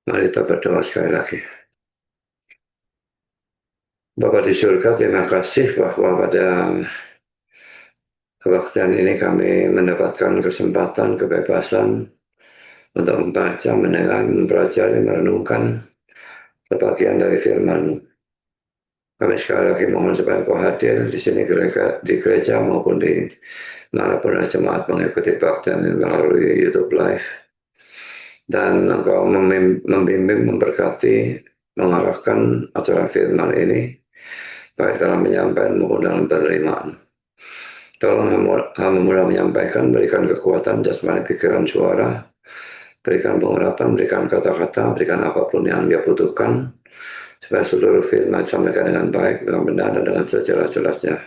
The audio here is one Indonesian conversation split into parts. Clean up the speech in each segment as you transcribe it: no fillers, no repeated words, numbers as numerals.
Mari kita berdoa sekali lagi. Bapa di surga, terima kasih bahwa pada kebaktian ini kami mendapatkan kesempatan, kebebasan untuk membaca, mendengar, mempelajari, merenungkan sebagian dari firman. Kami sekali lagi mohon supaya Engkau hadir di sini di gereja maupun di manapun jemaat mengikuti kebaktian ini melalui YouTube Live. Dan Engkau membimbing, memberkati, mengarahkan acara firman ini, baik dalam penyampaian maupun dalam penerimaan. Tolong hamba mudah menyampaikan, berikan kekuatan jasmani, pikiran, suara, berikan pengurapan, berikan kata-kata, berikan apapun yang dia butuhkan, supaya seluruh firman disampaikan dengan baik, dengan benar, dan dengan sejelas-jelasnya.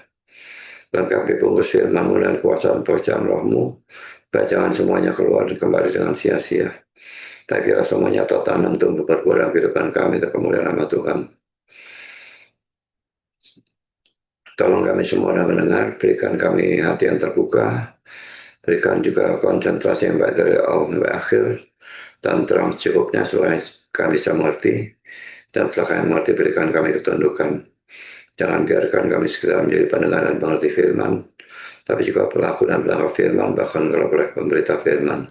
Lengkapi bungkus firman-Mu dan kuasa pekerjaan Roh-Mu, supaya jangan semuanya keluar dan kembali dengan sia-sia. Tapi biarlah semuanya tertanam tumbuh berbuah dalam kehidupan kami untuk kemuliaan nama Tuhan. Tolong kami semua yang mendengar, berikan kami hati yang terbuka, berikan juga konsentrasi yang baik dari awal sampai akhir, dan terang secukupnya supaya kami bisa mengerti, dan setelah kami mengerti berikan kami ketundukan. Jangan biarkan kami sekedar menjadi pendengar dan pengerti firman, tapi juga pelaku dan pelanggar firman, bahkan kalau boleh pemberita firman.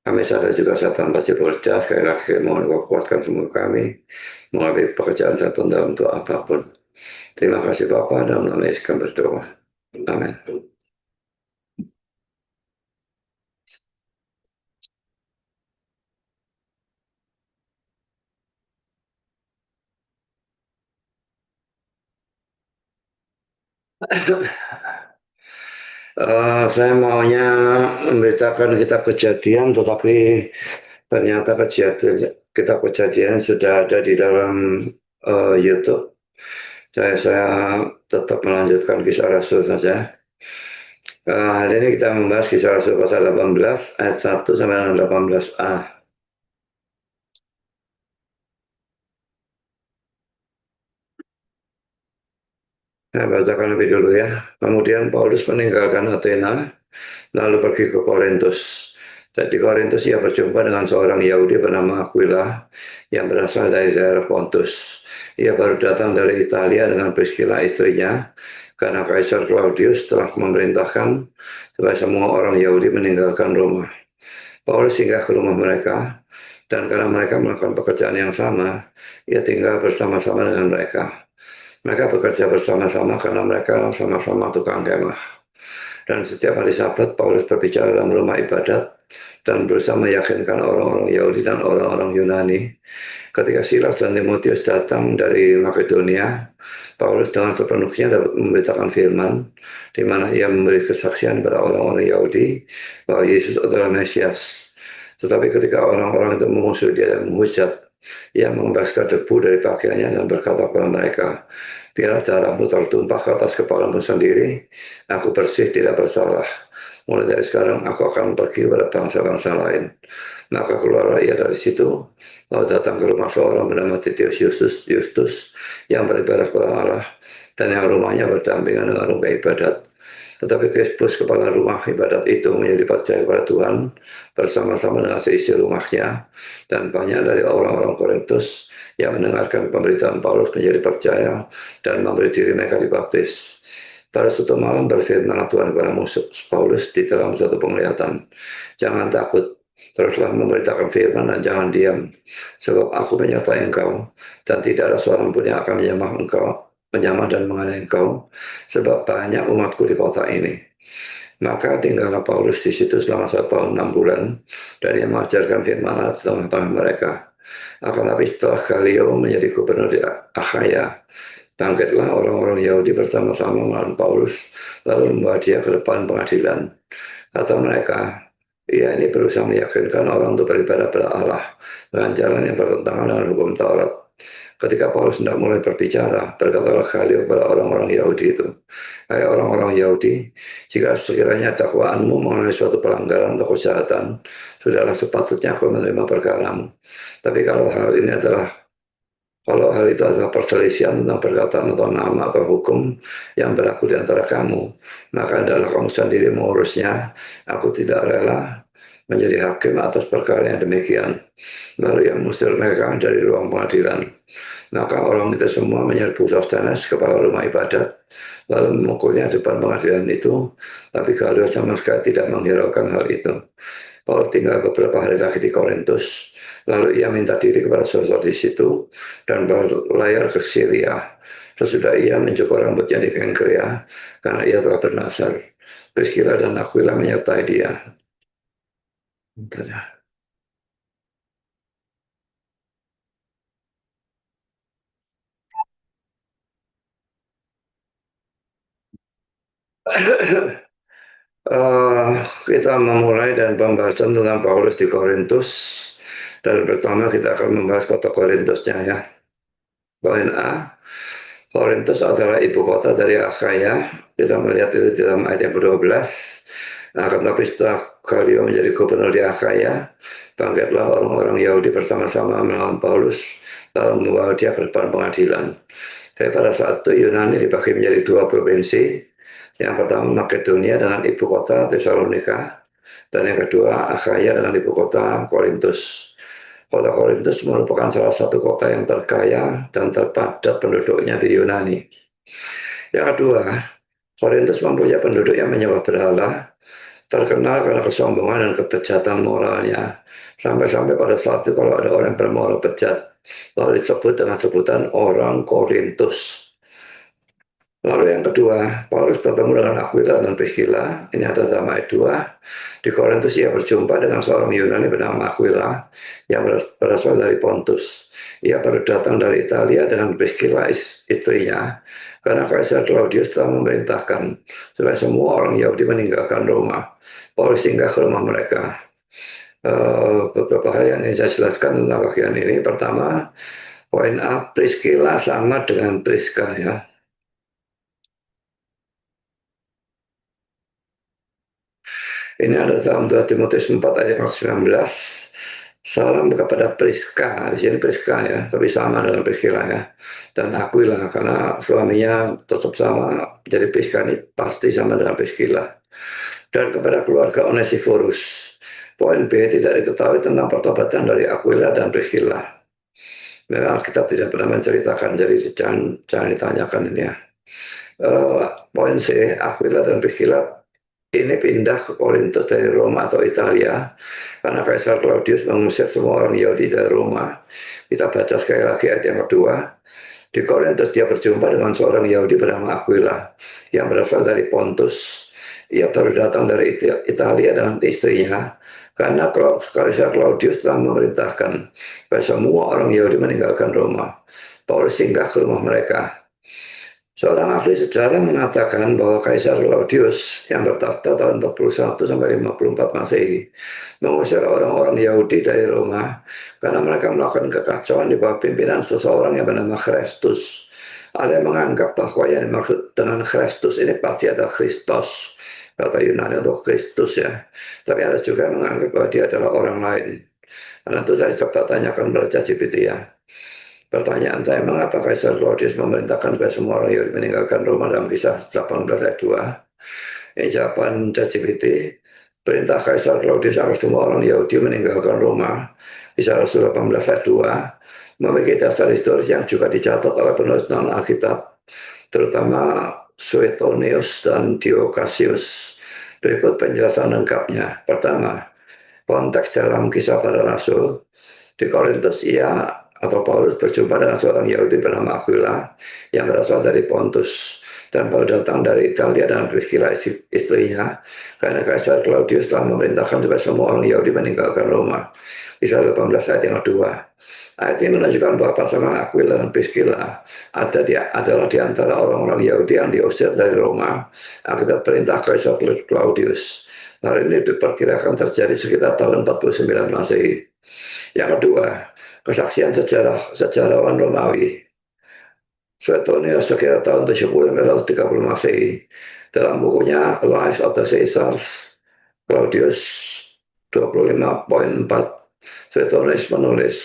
Kami sadar juga Satan pasti bekerja, sekali lagi mohon Kau kuatkan semua kami, mengambil pekerjaan Satan dalam bentuk apapun. Terima kasih Bapa, dalam nama Yesus kami berdoa. Amin. Saya maunya memberitakan kitab Kejadian, tetapi ternyata kitab Kejadian sudah ada di dalam YouTube. Saya tetap melanjutkan Kisah Rasul saja. Hari ini kita membahas Kisah Rasul pasal 18 ayat 1 sampai dengan 18a. Saya bacakan lebih dulu ya. Kemudian Paulus meninggalkan Athena, lalu pergi ke Korintus. Dan di Korintus ia berjumpa dengan seorang Yahudi bernama Aquila yang berasal dari daerah Pontus. Ia baru datang dari Italia dengan Priscilla istrinya, karena Kaisar Claudius telah memerintahkan supaya semua orang Yahudi meninggalkan Roma. Paulus singgah ke rumah mereka, dan karena mereka melakukan pekerjaan yang sama, ia tinggal bersama-sama dengan mereka. Mereka bekerja bersama-sama karena mereka sama-sama tukang kemah. Dan setiap hari Sabat, Paulus berbicara dalam rumah ibadat dan berusaha meyakinkan orang-orang Yahudi dan orang-orang Yunani. Ketika Silas dan Timotius datang dari Makedonia, Paulus dengan sepenuhnya dapat memberitakan firman, di mana ia memberi kesaksian kepada orang-orang Yahudi bahwa Yesus adalah Mesias. Tetapi ketika orang-orang itu memusuhi dia dan menghujat, ia mengembaskan debu dari pakaiannya dan berkata kepada mereka, biarlah darahmu tertumpah ke atas kepalamu sendiri, aku bersih tidak bersalah. Mulai dari sekarang aku akan pergi kepada bangsa-bangsa lain. Maka keluarlah ia dari situ, lalu datang ke rumah seorang bernama Titius Justus yang beribadah kepada Allah, dan yang rumahnya berdampingan dengan rumah ibadat. Tetapi Krispus, kepala rumah ibadat itu, menjadi percaya kepada Tuhan bersama-sama dengan seisi rumahnya, dan banyak dari orang-orang Korintus yang mendengarkan pemberitaan Paulus menjadi percaya dan memberi diri mereka dibaptis. Pada suatu malam berfirmanlah Tuhan kepada Paulus di dalam suatu penglihatan, jangan takut, teruslah memberitakan firman dan jangan diam, sebab aku menyertai engkau, dan tidak ada seorang pun yang akan menyamah dan menganiaya engkau, sebab banyak umatku di kota ini. Maka tinggallah Paulus di situ selama 1 tahun 6 bulan, dan ia mengajarkan firman Allah di tengah-tengah mereka. Akan tapi setelah Galio menjadi gubernur di Akhaya, bangkitlah orang-orang Yahudi bersama-sama melawan Paulus, lalu membawa dia ke depan pengadilan. Kata mereka, ia ini berusaha meyakinkan orang untuk beribadah pada Allah dengan jalan yang bertentangan dengan hukum Taurat. Ketika Paulus hendak mulai berbicara, berkatalah Galio kepada orang-orang Yahudi itu, hai orang-orang Yahudi, jika sekiranya dakwaanmu mengenai suatu pelanggaran atau kejahatan, sudahlah sepatutnya aku menerima perkaramu. Tapi kalau hal itu adalah perselisihan tentang perkataan atau nama atau hukum yang berlaku di antara kamu, maka adalah kamu sendiri mengurusnya. Aku tidak rela menjadi hakim atas perkara yang demikian. Lalu ia mengusir mereka dari ruang pengadilan. Maka orang itu semua menyerbu Sostenes, kepala rumah ibadat, lalu memukulnya di depan pengadilan itu. Tapi Galio sama sekali tidak menghiraukan hal itu. Paulus tinggal beberapa hari lagi di Korintus. Lalu ia minta diri kepada saudara di situ dan berlayar ke Syria. Sesudah ia mencukur rambutnya di Kengkrea karena ia telah bernasar. Priscilla dan Aquila menyertai dia. Bentar ya. Kita memulai dan pembahasan tentang Paulus di Korintus. Dan pertama kita akan membahas kota Korintusnya ya. Poin A, Korintus adalah ibu kota dari Akhaya. Kita melihat itu di dalam ayat yang ke-12. Akan tapi setelah Galio menjadi gubernur di Akhaya, bangkitlah orang-orang Yahudi bersama-sama melawan Paulus, lalu membawa dia ke depan pengadilan. Tapi pada saat itu Yunani dibagi menjadi dua provinsi. Yang pertama Makedonia dengan ibu kota Tesalonika, dan yang kedua Akhaya dengan ibu kota Korintus. Kota Korintus merupakan salah satu kota yang terkaya dan terpadat penduduknya di Yunani. Yang kedua, Korintus mempunyai penduduk yang menyembah berhala, terkenal karena kesombongan dan kebejatan moralnya. Sampai-sampai pada saat itu kalau ada orang bermoral bejat, lalu disebut dengan sebutan orang Korintus. Lalu yang kedua, Paulus bertemu dengan Aquila dan Priscilla. Ini ada dalam ayat 2. Di Korintus ia berjumpa dengan seorang Yunani bernama Aquila yang berasal dari Pontus. Ia baru datang dari Italia dengan Priscilla istrinya, karena Kaisar Claudius telah memerintahkan supaya semua orang Yahudi meninggalkan Roma. Paulus singgah ke rumah mereka. Beberapa hal yang ingin saya jelaskan tentang bagian ini. Pertama, poin A, Priscilla sama dengan Priska ya. Ini ada dalam 2 Timotius 4 ayat 19. Salam kepada Priska, di sini Priska ya, tapi sama dengan Priscilla ya. Dan Aquila, karena suaminya tetap sama, jadi Priska ini pasti sama dengan Priscilla. Dan kepada keluarga Onesiphorus. Poin B, tidak diketahui tentang pertobatan dari Aquila dan Priscilla. Memang Alkitab tidak pernah menceritakan, jadi jangan ditanyakan ini ya. Poin C, Aquila dan Priscilla ini pindah ke Korintus dari Roma atau Italia karena Kaisar Claudius mengusir semua orang Yahudi dari Roma. Kita baca sekali lagi ayat yang kedua. Di Korintus dia berjumpa dengan seorang Yahudi bernama Aquila yang berasal dari Pontus. Ia baru datang dari Italia dengan istrinya karena Kaisar Claudius telah memerintahkan supaya semua orang Yahudi meninggalkan Roma. Paulus singgah ke rumah mereka. Seorang ahli sejarah mengatakan bahwa Kaisar Claudius yang bertakhta tahun 41 sampai 54 Masehi mengusir orang-orang Yahudi dari Roma karena mereka melakukan kekacauan di bawah pimpinan seseorang yang bernama Kristus. Ada yang menganggap bahwa yang dimaksud dengan Kristus ini pasti ada Kristos, kata Yunani untuk Kristus ya. Tapi ada juga yang menganggap bahwa dia adalah orang lain. Karena itu saya coba tanyakan pada ChatGPT ya. Pertanyaan saya, mengapa Kaisar Claudius memerintahkan supaya semua orang Yahudi meninggalkan Roma dalam kisah 18 ayat 2? Ini jawaban ChatGPT. Perintah Kaisar Claudius agar semua orang Yahudi meninggalkan Roma, kisah Rasul 18 ayat 2, memiliki dasar historis yang juga dicatat oleh penulis non-Alkitab, terutama Suetonius dan Diocasius. Berikut penjelasan lengkapnya. Pertama, konteks dalam kisah para Rasul. Di Korintus ia atau Paulus berjumpa dengan seorang Yahudi bernama Aquila yang berasal dari Pontus dan baru datang dari Italia dengan Priscilla istrinya karena Kaisar Claudius telah memerintahkan supaya semua orang Yahudi meninggalkan Roma. Kisah 18 ayat yang kedua. Ayat ini menunjukkan bahwa pasangan Aquila dan Priscilla adalah di antara orang-orang Yahudi yang diusir dari Roma akibat perintah Kaisar Claudius. Hal ini diperkirakan terjadi sekitar tahun 49 Masehi. Yang kedua, kesaksian sejarawan Romawi. Suetonius sekitar tahun 70-130 Masehi dalam bukunya Life of the Caesars Claudius 25.4 Suetonius menulis,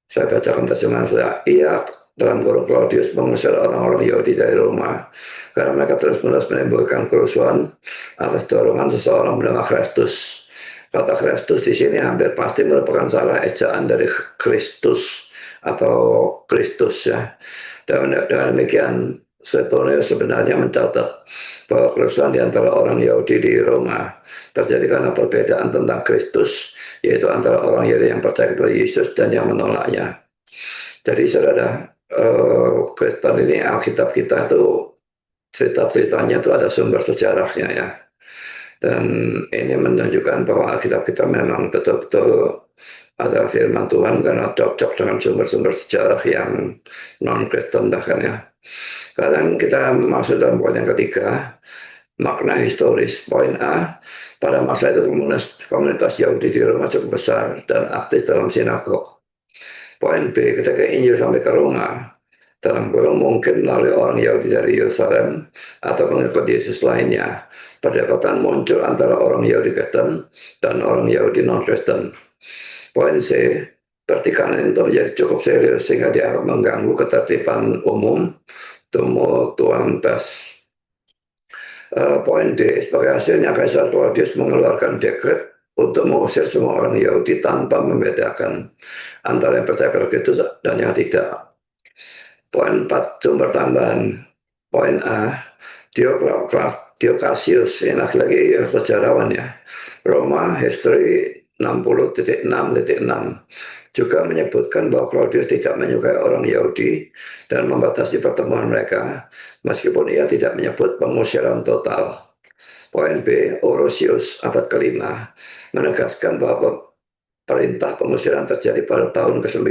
saya bacakan terjemahan saya, ia dalam kurung Claudius mengusir orang-orang Yahudi dari Roma karena mereka terus-menerus menimbulkan kerusuhan atas dorongan seseorang bernama Kristus. Kata Kristus di sini hampir pasti merupakan salah ejaan dari Kristus atau Kristus ya. Dan dengan demikian Suetonio sebenarnya mencatat bahwa kerusuhan di antara orang Yahudi di Roma terjadi karena perbedaan tentang Kristus, yaitu antara orang Yahudi yang percaya kepada Yesus dan yang menolaknya. Jadi saudara, Kristen ini Alkitab kita itu cerita-ceritanya itu ada sumber sejarahnya ya. Dan ini menunjukkan bahwa Alkitab kita memang betul-betul adalah firman Tuhan karena cocok dengan sumber-sumber sejarah yang non-Kristen bahkan ya. Sekarang kita masuk dalam poin yang ketiga, makna historis. Poin A, pada masa itu komunitas Yahudi di Roma cukup besar dan aktif dalam sinagog. Poin B, ketika Injil sampai ke Roma, dalam kurung mungkin melalui orang Yahudi dari Yerusalem atau pengikut Yesus lainnya, perdebatan muncul antara orang Yahudi Kristen dan orang Yahudi non-Kristen. Poin C, pertikaian itu menjadi cukup serius sehingga dianggap mengganggu ketertiban umum, tumultuaritas. Poin D, sebagai hasilnya Kaisar Claudius mengeluarkan dekret untuk mengusir semua orang Yahudi tanpa membedakan antara yang percaya pada Kristus dan yang tidak. Poin 4, sumber tambahan. Poin A, Diocasius, ini lagi-lagi sejarawan ya. Roma History 60.6.6 juga menyebutkan bahwa Claudius tidak menyukai orang Yahudi dan membatasi pertemuan mereka, meskipun ia tidak menyebut pengusiran total. Poin B, Orosius abad ke-5 menegaskan bahwa perintah pengusiran terjadi pada tahun ke-9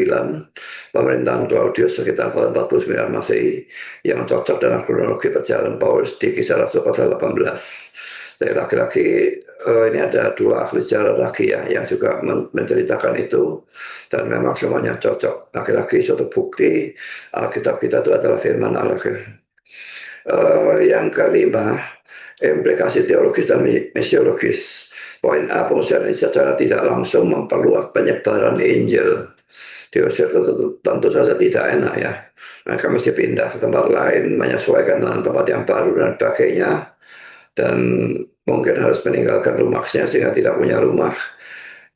pemerintahan Claudius sekitar tahun 49 Masehi yang cocok dengan kronologi perjalanan Paulus di Kisah Rasul pasal 18. Dari laki-laki ini ada dua ahli sejarah lagi ya yang juga menceritakan itu dan memang semuanya cocok. Laki-laki suatu bukti Alkitab kita itu adalah firman Allah. Yang kelima, implikasi teologis dan misiologis. Poin A, pengusiran ini secara tidak langsung memperluas penyebaran Injil. Diusir itu tentu saja tidak enak ya. Mereka mesti pindah ke tempat lain, menyesuaikan dengan tempat yang baru dan sebagainya. Dan mungkin harus meninggalkan rumahnya sehingga tidak punya rumah.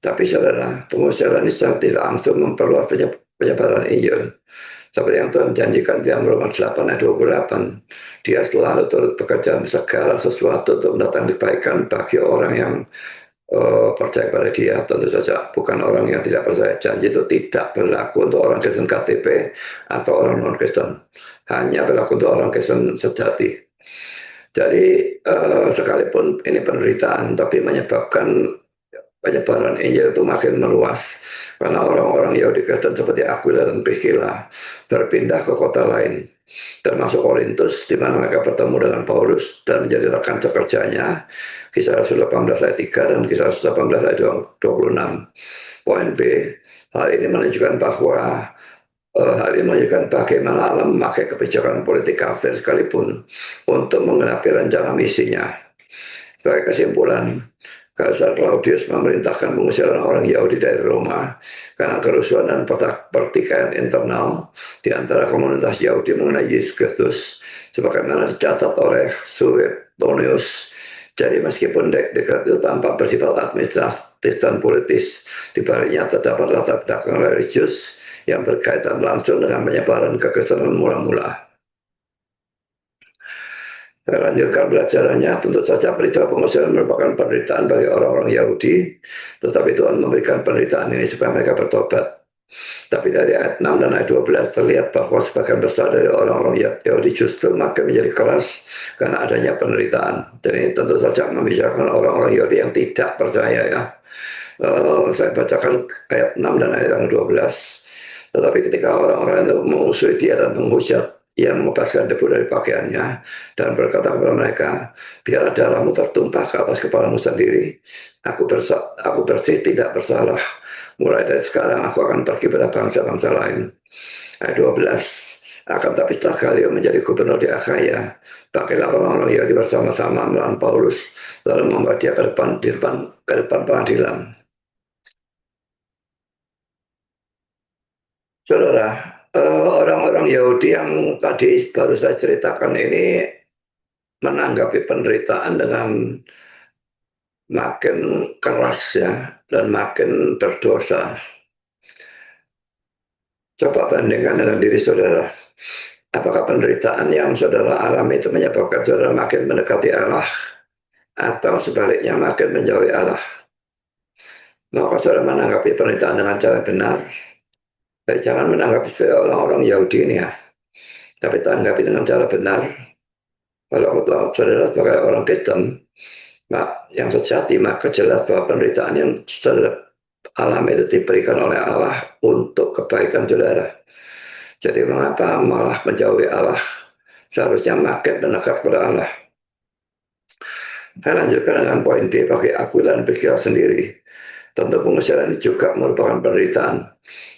Tapi saudara, pengusiran ini secara tidak langsung memperluas penyebaran Injil. Seperti yang Tuhan janjikan di Roma 8 ayat 28. Dia selalu turut bekerja segala sesuatu untuk mendatangkan kebaikan bagi orang yang percaya pada dia. Tentu saja bukan orang yang tidak percaya. Janji itu tidak berlaku untuk orang Kristen KTP atau orang non-Kristen. Hanya berlaku untuk orang Kristen sejati. Jadi sekalipun ini penderitaan, tapi menyebabkan penyebaran Injil itu makin meluas karena orang-orang Yahudi Kristen seperti Aquila dan Priscilla berpindah ke kota lain, termasuk Korintus, di mana mereka bertemu dengan Paulus dan menjadi rekan sekerjanya. Kisah Rasul 18 ayat 3 dan Kisah Rasul 18 ayat 26. Poin B, hal ini menunjukkan bagaimana Allah memakai kebijakan politik kafir sekalipun untuk menggenapi rencana misinya. Sebagai kesimpulan, Kaisar Claudius memerintahkan pengusiran orang Yahudi dari Roma karena kerusuhan dan pertikaian internal di antara komunitas Yahudi mengenai Yesus Kristus, sebagaimana dicatat oleh Suetonius. Jadi meskipun dekret itu tampak bersifat administratif dan politis, di baliknya terdapat latar belakang religius yang berkaitan langsung dengan penyebaran kekristenan mula-mula. Lanjutkan belajarannya, tentu saja peristiwa pengusiran merupakan penderitaan bagi orang-orang Yahudi, tetapi Tuhan memberikan penderitaan ini supaya mereka bertobat. Tapi dari ayat 6 dan ayat 12 terlihat bahwa sebagian besar dari orang-orang Yahudi justru makin menjadi keras karena adanya penderitaan. Jadi tentu saja membicarakan orang-orang Yahudi yang tidak percaya ya. Saya bacakan ayat 6 dan ayat 12. Tetapi ketika orang-orang itu mengusui dia dan menghujat, ia mengepaskan debu dari pakaiannya dan berkata kepada mereka, biarlah darahmu tertumpah ke atas kepalamu sendiri. Aku bersih tidak bersalah. Mulai dari sekarang aku akan pergi pada bangsa-bangsa lain. Ayat 12. Akan tapi setelah Galio menjadi gubernur di Akhaya, pakailah orang-orang Yahudi bersama-sama melawan Paulus, lalu membawa dia ke depan pengadilan. Saudara, orang-orang Yahudi yang tadi baru saya ceritakan ini menanggapi penderitaan dengan makin keras ya, dan makin berdosa. Coba bandingkan dengan diri saudara. Apakah penderitaan yang saudara alami itu menyebabkan saudara makin mendekati Allah, atau sebaliknya makin menjauhi Allah? Maka saudara menanggapi penderitaan dengan cara benar. Jadi jangan menanggapi seperti orang-orang Yahudi ini ya, tapi tanggapi dengan cara benar. Kalau saudara sebagai orang Kristen yang sejati, maka jelas bahwa penderitaan yang saudara alami itu diberikan oleh Allah untuk kebaikan saudara. Jadi mengapa malah menjauhi Allah? Seharusnya makin mendekat kepada Allah. Saya lanjutkan dengan poin D, bagi Aquila dan Priscilla sendiri. Tentu pengusiran juga merupakan penderitaan.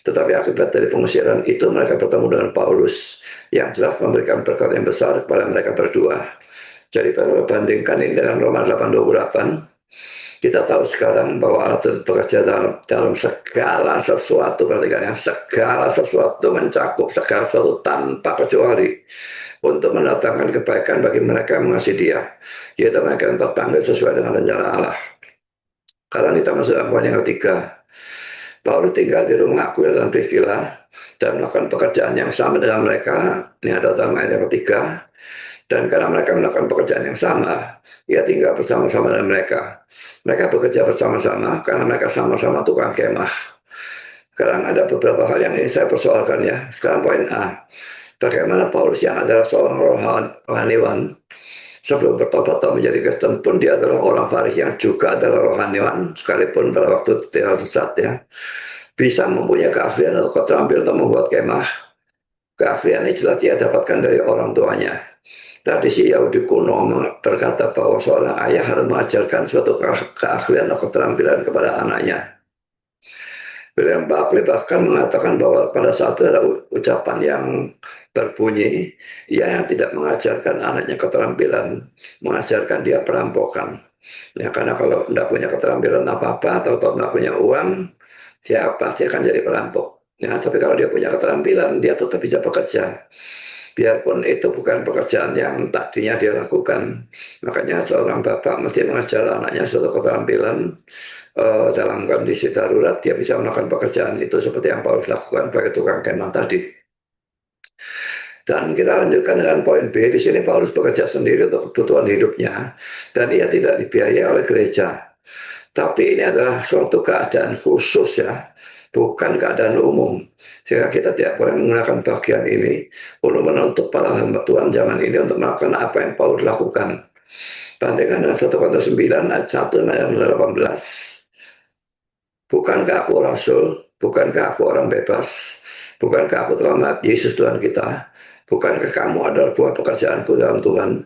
Tetapi akibat dari pengusiran itu mereka bertemu dengan Paulus yang jelas memberikan berkat yang besar kepada mereka berdua. Jadi kalau bandingkan ini dengan Roma 8:28, kita tahu sekarang bahwa Allah itu bekerja dalam segala sesuatu, perhatikan ya, segala sesuatu, mencakup segala sesuatu tanpa kecuali untuk mendatangkan kebaikan bagi mereka yang mengasihi Dia, yaitu mereka yang terpanggil sesuai dengan rencana Allah. Sekarang kita masuk ke poin yang ketiga. Paulus tinggal di rumah Aquila dan Priscilla dan melakukan pekerjaan yang sama dengan mereka. Ini ada dalam ayat yang ketiga. Dan karena mereka melakukan pekerjaan yang sama, ia tinggal bersama-sama dengan mereka. Mereka bekerja bersama-sama karena mereka sama-sama tukang kemah. Sekarang ada beberapa hal yang ingin saya persoalkan ya. Sekarang poin A. Bagaimana Paulus yang adalah seorang rohaniwan, sebelum bertobat atau menjadi Kristen pun dia adalah orang Farisi yang juga adalah rohaniwan, sekalipun pada waktu tinggal sesat ya, bisa mempunyai keahlian atau keterampilan untuk membuat kemah. Keahlian ini jelas dia dapatkan dari orang tuanya. Tradisi Yahudi kuno berkata bahwa seorang ayah harus mengajarkan suatu keahlian atau keterampilan kepada anaknya. William Barclay bahkan mengatakan bahwa pada saat itu ada ucapan yang berbunyi, ia yang tidak mengajarkan anaknya keterampilan, mengajarkan dia perampokan. Ya, karena kalau tidak punya keterampilan apa-apa atau tidak punya uang, dia pasti akan jadi perampok. Ya, tapi kalau dia punya keterampilan, dia tetap bisa bekerja. Biarpun itu bukan pekerjaan yang tadinya dia lakukan. Makanya seorang bapak mesti mengajar anaknya suatu keterampilan. Dalam kondisi darurat dia bisa melakukan pekerjaan itu seperti yang Paulus lakukan sebagai tukang kemah tadi. Dan kita lanjutkan dengan poin B. Di sini Paulus bekerja sendiri untuk kebutuhan hidupnya dan ia tidak dibiayai oleh gereja. Tapi ini adalah suatu keadaan khusus ya, bukan keadaan umum. Sehingga kita tidak boleh menggunakan bagian ini untuk menuntut para hamba Tuhan zaman ini untuk melakukan apa yang Paulus lakukan. Bandingkan dengan 1 Korintus 9 ayat 1 ayat 18. Bukankah aku rasul? Bukankah aku orang bebas? Bukankah aku telah melihat Yesus Tuhan kita? Bukankah kamu adalah buah pekerjaanku dalam Tuhan?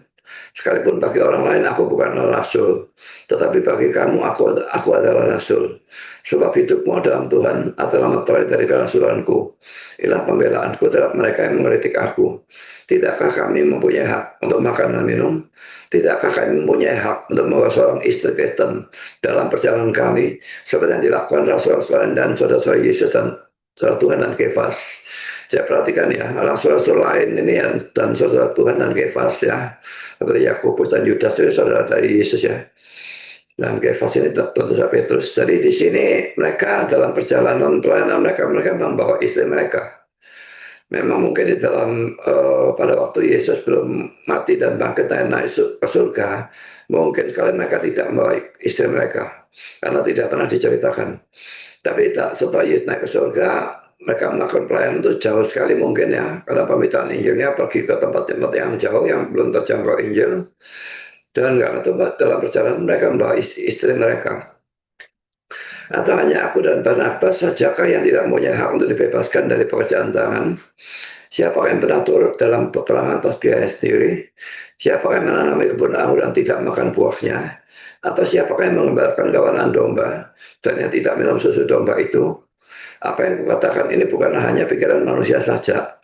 Sekalipun bagi orang lain aku bukanlah rasul, tetapi bagi kamu aku adalah rasul. Sebab hidupmu dalam Tuhan adalah meterai dari kerasulanku. Inilah pembelaanku terhadap mereka yang mengkritik aku. Tidakkah kami mempunyai hak untuk makan dan minum? Tidakkah kami mempunyai hak untuk membawa seorang istri Kristen dalam perjalanan kami, seperti yang dilakukan rasul-rasul dan saudara-saudara Yesus dan saudara Tuhan dan Kefas? Saya perhatikan ya, rasul-rasul lain ini dan saudara Tuhan dan Kefas ya, seperti Yakobus dan Yudas itu saudara dari Yesus ya. Dan Kefas ini tentu saja Petrus. Jadi di sini mereka dalam perjalanan pelayanan mereka membawa istri mereka. Memang mungkin di dalam pada waktu Yesus belum mati dan bangkit dan naik ke surga, mungkin sekali mereka tidak membawa istri mereka karena tidak pernah diceritakan. Tapi tak setelah Yesus naik ke surga, mereka melakukan pelayanan itu jauh sekali mungkin ya, karena pemberitaan Injilnya pergi ke tempat-tempat yang jauh yang belum terjangkau Injil. Dan karena itu dalam perjalanan mereka membawa istri mereka. Atau hanya aku dan Barnabas sajakah yang tidak punya hak untuk dibebaskan dari pekerjaan tangan? Siapa yang pernah turut dalam peperangan atas biaya sendiri? Siapa yang menanami kebun anggur dan tidak makan buahnya? Atau siapa yang mengembalakan kawanan domba dan yang tidak minum susu domba itu? Apa yang kukatakan ini bukan hanya pikiran manusia saja.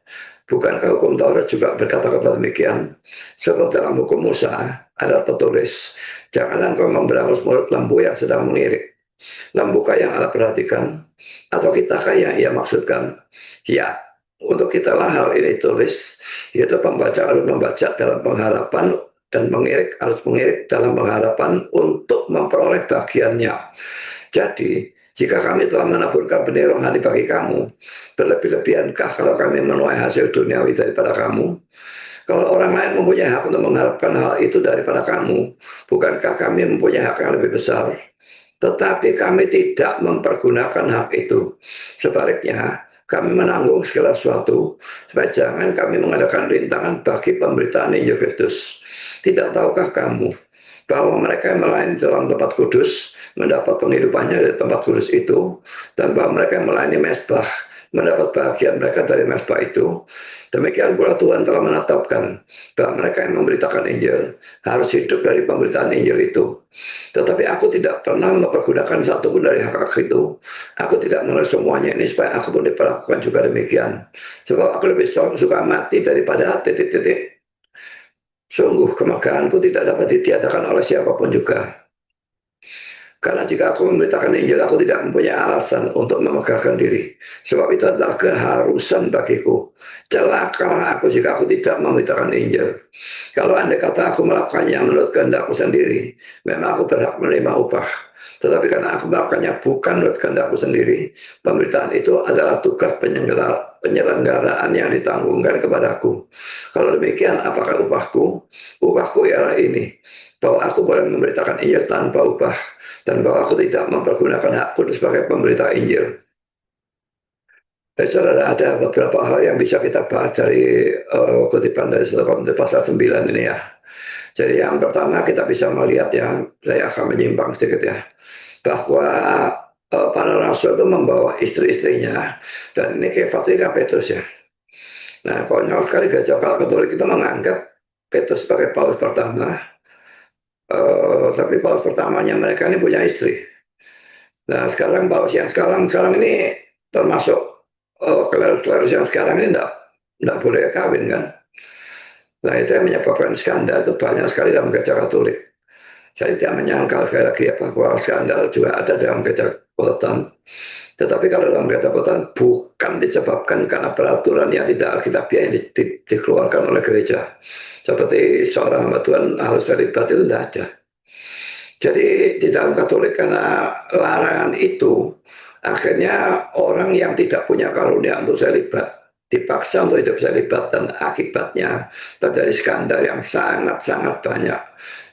Bukankah hukum Taurat juga berkata-kata demikian? Sebab dalam hukum Musa ada tertulis, janganlah engkau memberangus mulut lembu yang sedang mengirik. Lembukah yang Allah perhatikan? Atau kitakah yang ia maksudkan? Ya, untuk kita lah hal ini tulis, yaitu pembaca harus membaca dalam pengharapan dan harus mengirik dalam pengharapan untuk memperoleh bagiannya. Jadi, jika kami telah menaburkan benih rohani bagi kamu, berlebih-lebihankah kalau kami menuai hasil duniawi daripada kamu? Kalau orang lain mempunyai hak untuk mengharapkan hal itu daripada kamu, bukankah kami mempunyai hak yang lebih besar? Tetapi kami tidak mempergunakan hak itu. Sebaliknya, kami menanggung segala sesuatu, supaya jangan kami mengadakan rintangan bagi pemberitaan Injil Kristus. Tidak tahukah kamu bahwa mereka yang melayani dalam tempat kudus mendapat penghidupannya dari tempat kudus itu, dan bahwa mereka yang melayani mesbah mendapat bagian mereka dari mesbah itu. Demikian pula Tuhan telah menetapkan bahwa mereka yang memberitakan Injil harus hidup dari pemberitaan Injil itu. Tetapi aku tidak pernah mempergunakan satupun dari hak itu. Aku tidak menulis semuanya ini supaya aku pun diperlakukan juga demikian. Sebab aku lebih suka mati daripada titik-titik. Sungguh kemegahanku tidak dapat ditiadakan oleh siapapun juga. Karena jika aku memberitakan Injil, aku tidak mempunyai alasan untuk memegahkan diri. Sebab itu adalah keharusan bagiku. Celakalah aku jika aku tidak memberitakan Injil. Kalau andai kata aku melakukannya menurut kehendakku sendiri, memang aku berhak menerima upah. Tetapi karena aku melakukannya bukan menurut kehendakku sendiri, pemberitaan itu adalah tugas penyelenggaraan yang ditanggungkan kepadaku. Kalau demikian, apakah upahku? Upahku ialah ini, bahwa aku boleh memberitakan Injil tanpa upah, dan bahwa aku tidak mempergunakan hakku sebagai pemberita Injil. Saudara, ada beberapa hal yang bisa kita bahas dari kutipan dari 1 Korintus pasal 9 ini ya. Jadi yang pertama kita bisa melihat ya, saya akan menyimpang sedikit ya, bahwa para rasul itu membawa istri-istrinya, dan ini kayak Petrus ya. Nah, konyol sekali gereja Katolik itu menganggap Petrus sebagai Paulus pertama, tapi Paulus pertamanya mereka ini punya istri. Nah, sekarang Paulus yang sekarang ini termasuk klerus yang sekarang ini enggak boleh kawin kan. Nah, itu yang menyebabkan skandal itu banyak sekali dalam gereja Katolik. Saya tidak menyangkal sekali lagi ya, bahwa skandal juga ada dalam gereja Protestan. Tetapi kalau dalam gereja Protestan bukan disebabkan karena peraturan yang tidak alkitabiah yang dikeluarkan oleh gereja. Seperti seorang hamba Tuhan harus terlibat, itu tidak ada. Jadi di dalam Katolik karena larangan itu, akhirnya orang yang tidak punya karunia untuk selibat dipaksa untuk hidup selibat, dan akibatnya terjadi skandal yang sangat-sangat banyak.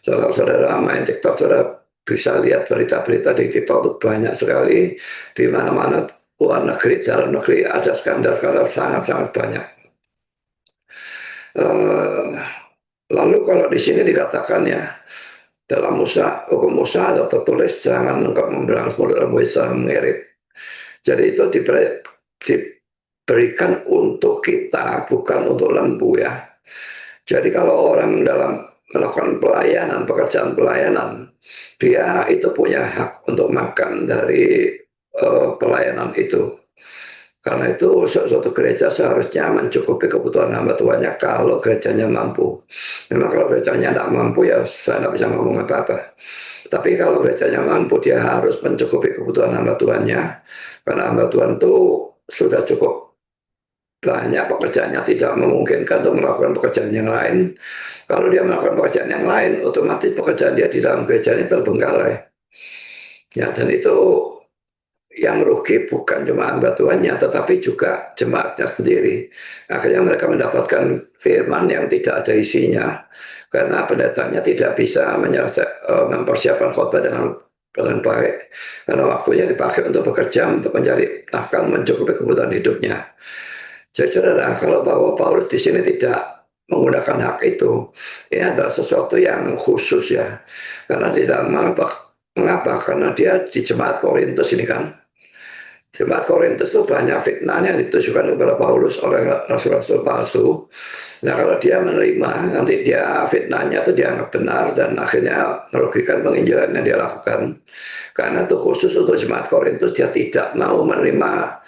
Saudara main TikTok, saudara bisa lihat berita-berita di TikTok itu banyak sekali, di mana-mana luar negeri, dalam negeri ada skandal-skandal sangat-sangat banyak. Lalu kalau di sini dikatakan ya, dalam hukum Musa ada tertulis jangan engkau memberangus mulut lembu Israel mengerit. Jadi itu diberikan untuk kita, bukan untuk lembu ya. Jadi kalau orang dalam melakukan pelayanan, pekerjaan pelayanan, dia itu punya hak untuk makan dari pelayanan itu. Karena itu suatu gereja seharusnya mencukupi kebutuhan hamba tuannya kalau gerejanya mampu. Memang kalau gerejanya tidak mampu ya saya tidak bisa ngomong apa-apa. Tapi kalau gerejanya mampu, dia harus mencukupi kebutuhan hamba tuannya. Karena hamba tuan itu sudah cukup banyak pekerjaannya, tidak memungkinkan untuk melakukan pekerjaan yang lain. Kalau dia melakukan pekerjaan yang lain, otomatis pekerjaan dia di dalam gereja ini terbengkalai. Ya, dan itu yang rugi bukan cuma hamba tuannya, tetapi juga jemaatnya sendiri. Akhirnya mereka mendapatkan firman yang tidak ada isinya, karena pendetanya tidak bisa mempersiapkan khotbah dengan baik, karena waktunya dipakai untuk bekerja, untuk mencari nafkah, mencukupi kebutuhan hidupnya. Jadi saudara, kalau bahwa Paulus di sini tidak menggunakan hak itu, ini adalah sesuatu yang khusus ya, karena tidak mengapa, karena dia di jemaat Korintus ini kan. Jemaat Korintus itu banyak fitnah yang ditujukan kepada Paulus oleh rasul-rasul palsu. Nah, kalau dia menerima, nanti dia fitnahnya itu dianggap benar dan akhirnya merugikan penginjilan yang dia lakukan. Karena itu khusus untuk jemaat Korintus, dia tidak mau menerima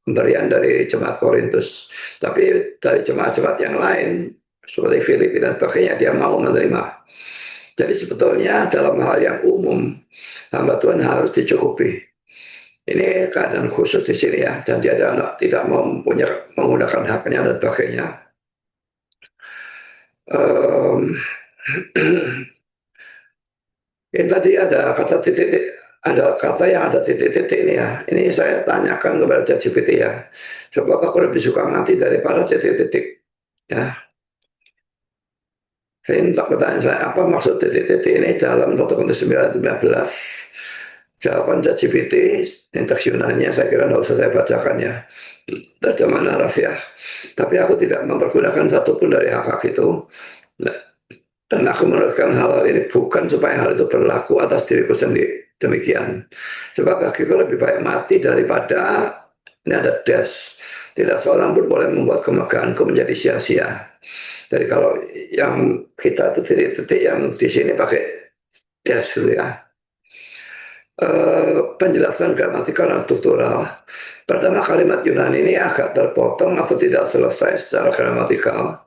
pemberian dari jemaat Korintus. Tapi dari jemaat-jemaat yang lain, seperti Filipina dan sebagainya, dia mau menerima. Jadi sebetulnya dalam hal yang umum, hamba Tuhan harus dicukupi. Ini keadaan khusus di sini ya, dan dia tidak mau menggunakan haknya dan sebagainya. Um, Ini tadi ada kata titik, ada kata yang ada titik-titik ini ya. Ini saya tanyakan kepada ChatGPT ya. Coba aku lebih suka mati daripada titik-titik. Ya, saya minta pertanyaan saya, apa maksud titik-titik ini dalam 1 Korintus 9:15? Jawaban ChatGPT, teks Yunani saya kira tidak usah saya bacakan ya. Terjemahan harafiah. Tapi aku tidak mempergunakan satupun dari hak-hak itu. Nah, dan aku meneruskan hal ini bukan supaya hal itu berlaku atas diriku sendiri. Demikian. Sebab bagiku lebih baik mati daripada, ini ada des. Tidak seorang pun boleh membuat kemegahanku menjadi sia-sia. Jadi kalau yang kita itu titik-titik yang di sini pakai des gitu ya. Penjelasan gramatikal dan struktural. Pertama, kalimat Yunani ini agak terpotong atau tidak selesai secara gramatikal.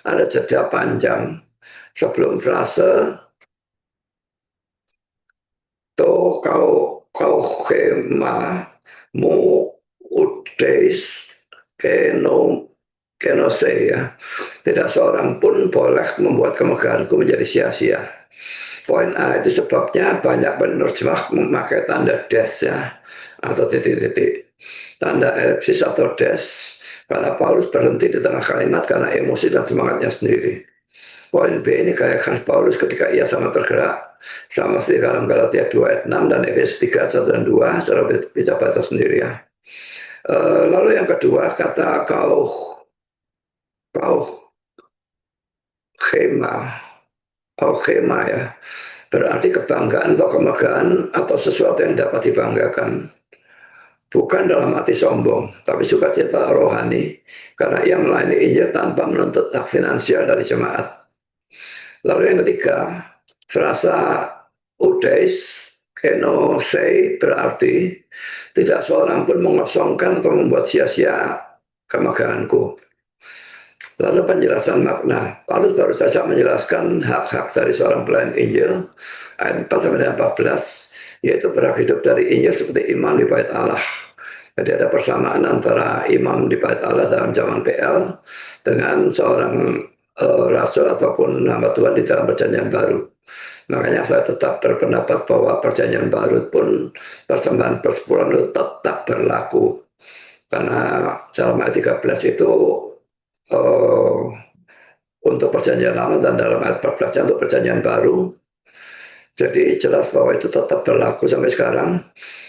Ada jeda panjang sebelum frase to kau kema mu udes kenose ya. Tidak seorang pun boleh membuat kemegahanku menjadi sia-sia. Poin A itu sebabnya banyak penerjemah memakai tanda dash ya, atau titik-titik. Tanda elipsis atau dash karena Paulus berhenti di tengah kalimat karena emosi dan semangatnya sendiri. Poin B ini kayak khas Paulus ketika ia sangat tergerak, sama seperti dalam Galatia 2 ayat 6 dan Efesus 3 1 dan 2, saudara bisa baca sendiri ya. Lalu yang kedua, kata kau khema ya, berarti kebanggaan atau kemegahan atau sesuatu yang dapat dibanggakan. Bukan dalam hati sombong, tapi sukacita rohani, karena ia melayani Injil tanpa menuntut hak finansial dari jemaat. Lalu yang ketiga, frasa udes kenosei berarti tidak seorang pun mengosongkan atau membuat sia-sia kemegahanku. Lalu penjelasan makna. Paulus baru saja menjelaskan hak-hak dari seorang pelayan Injil ayat 4-14, yaitu berhak hidup dari Injil seperti imam di bait Allah. Jadi ada persamaan antara imam di bait Allah dalam zaman PL dengan seorang rasul ataupun hamba Tuhan di dalam perjanjian baru. Makanya saya tetap berpendapat bahwa perjanjian baru pun persembahan persepuluhan itu tetap berlaku. Karena dalam ayat 13 itu untuk perjanjian lama dan dalam ayat 14 untuk perjanjian baru. Jadi jelas bahwa itu tetap berlaku sampai sekarang.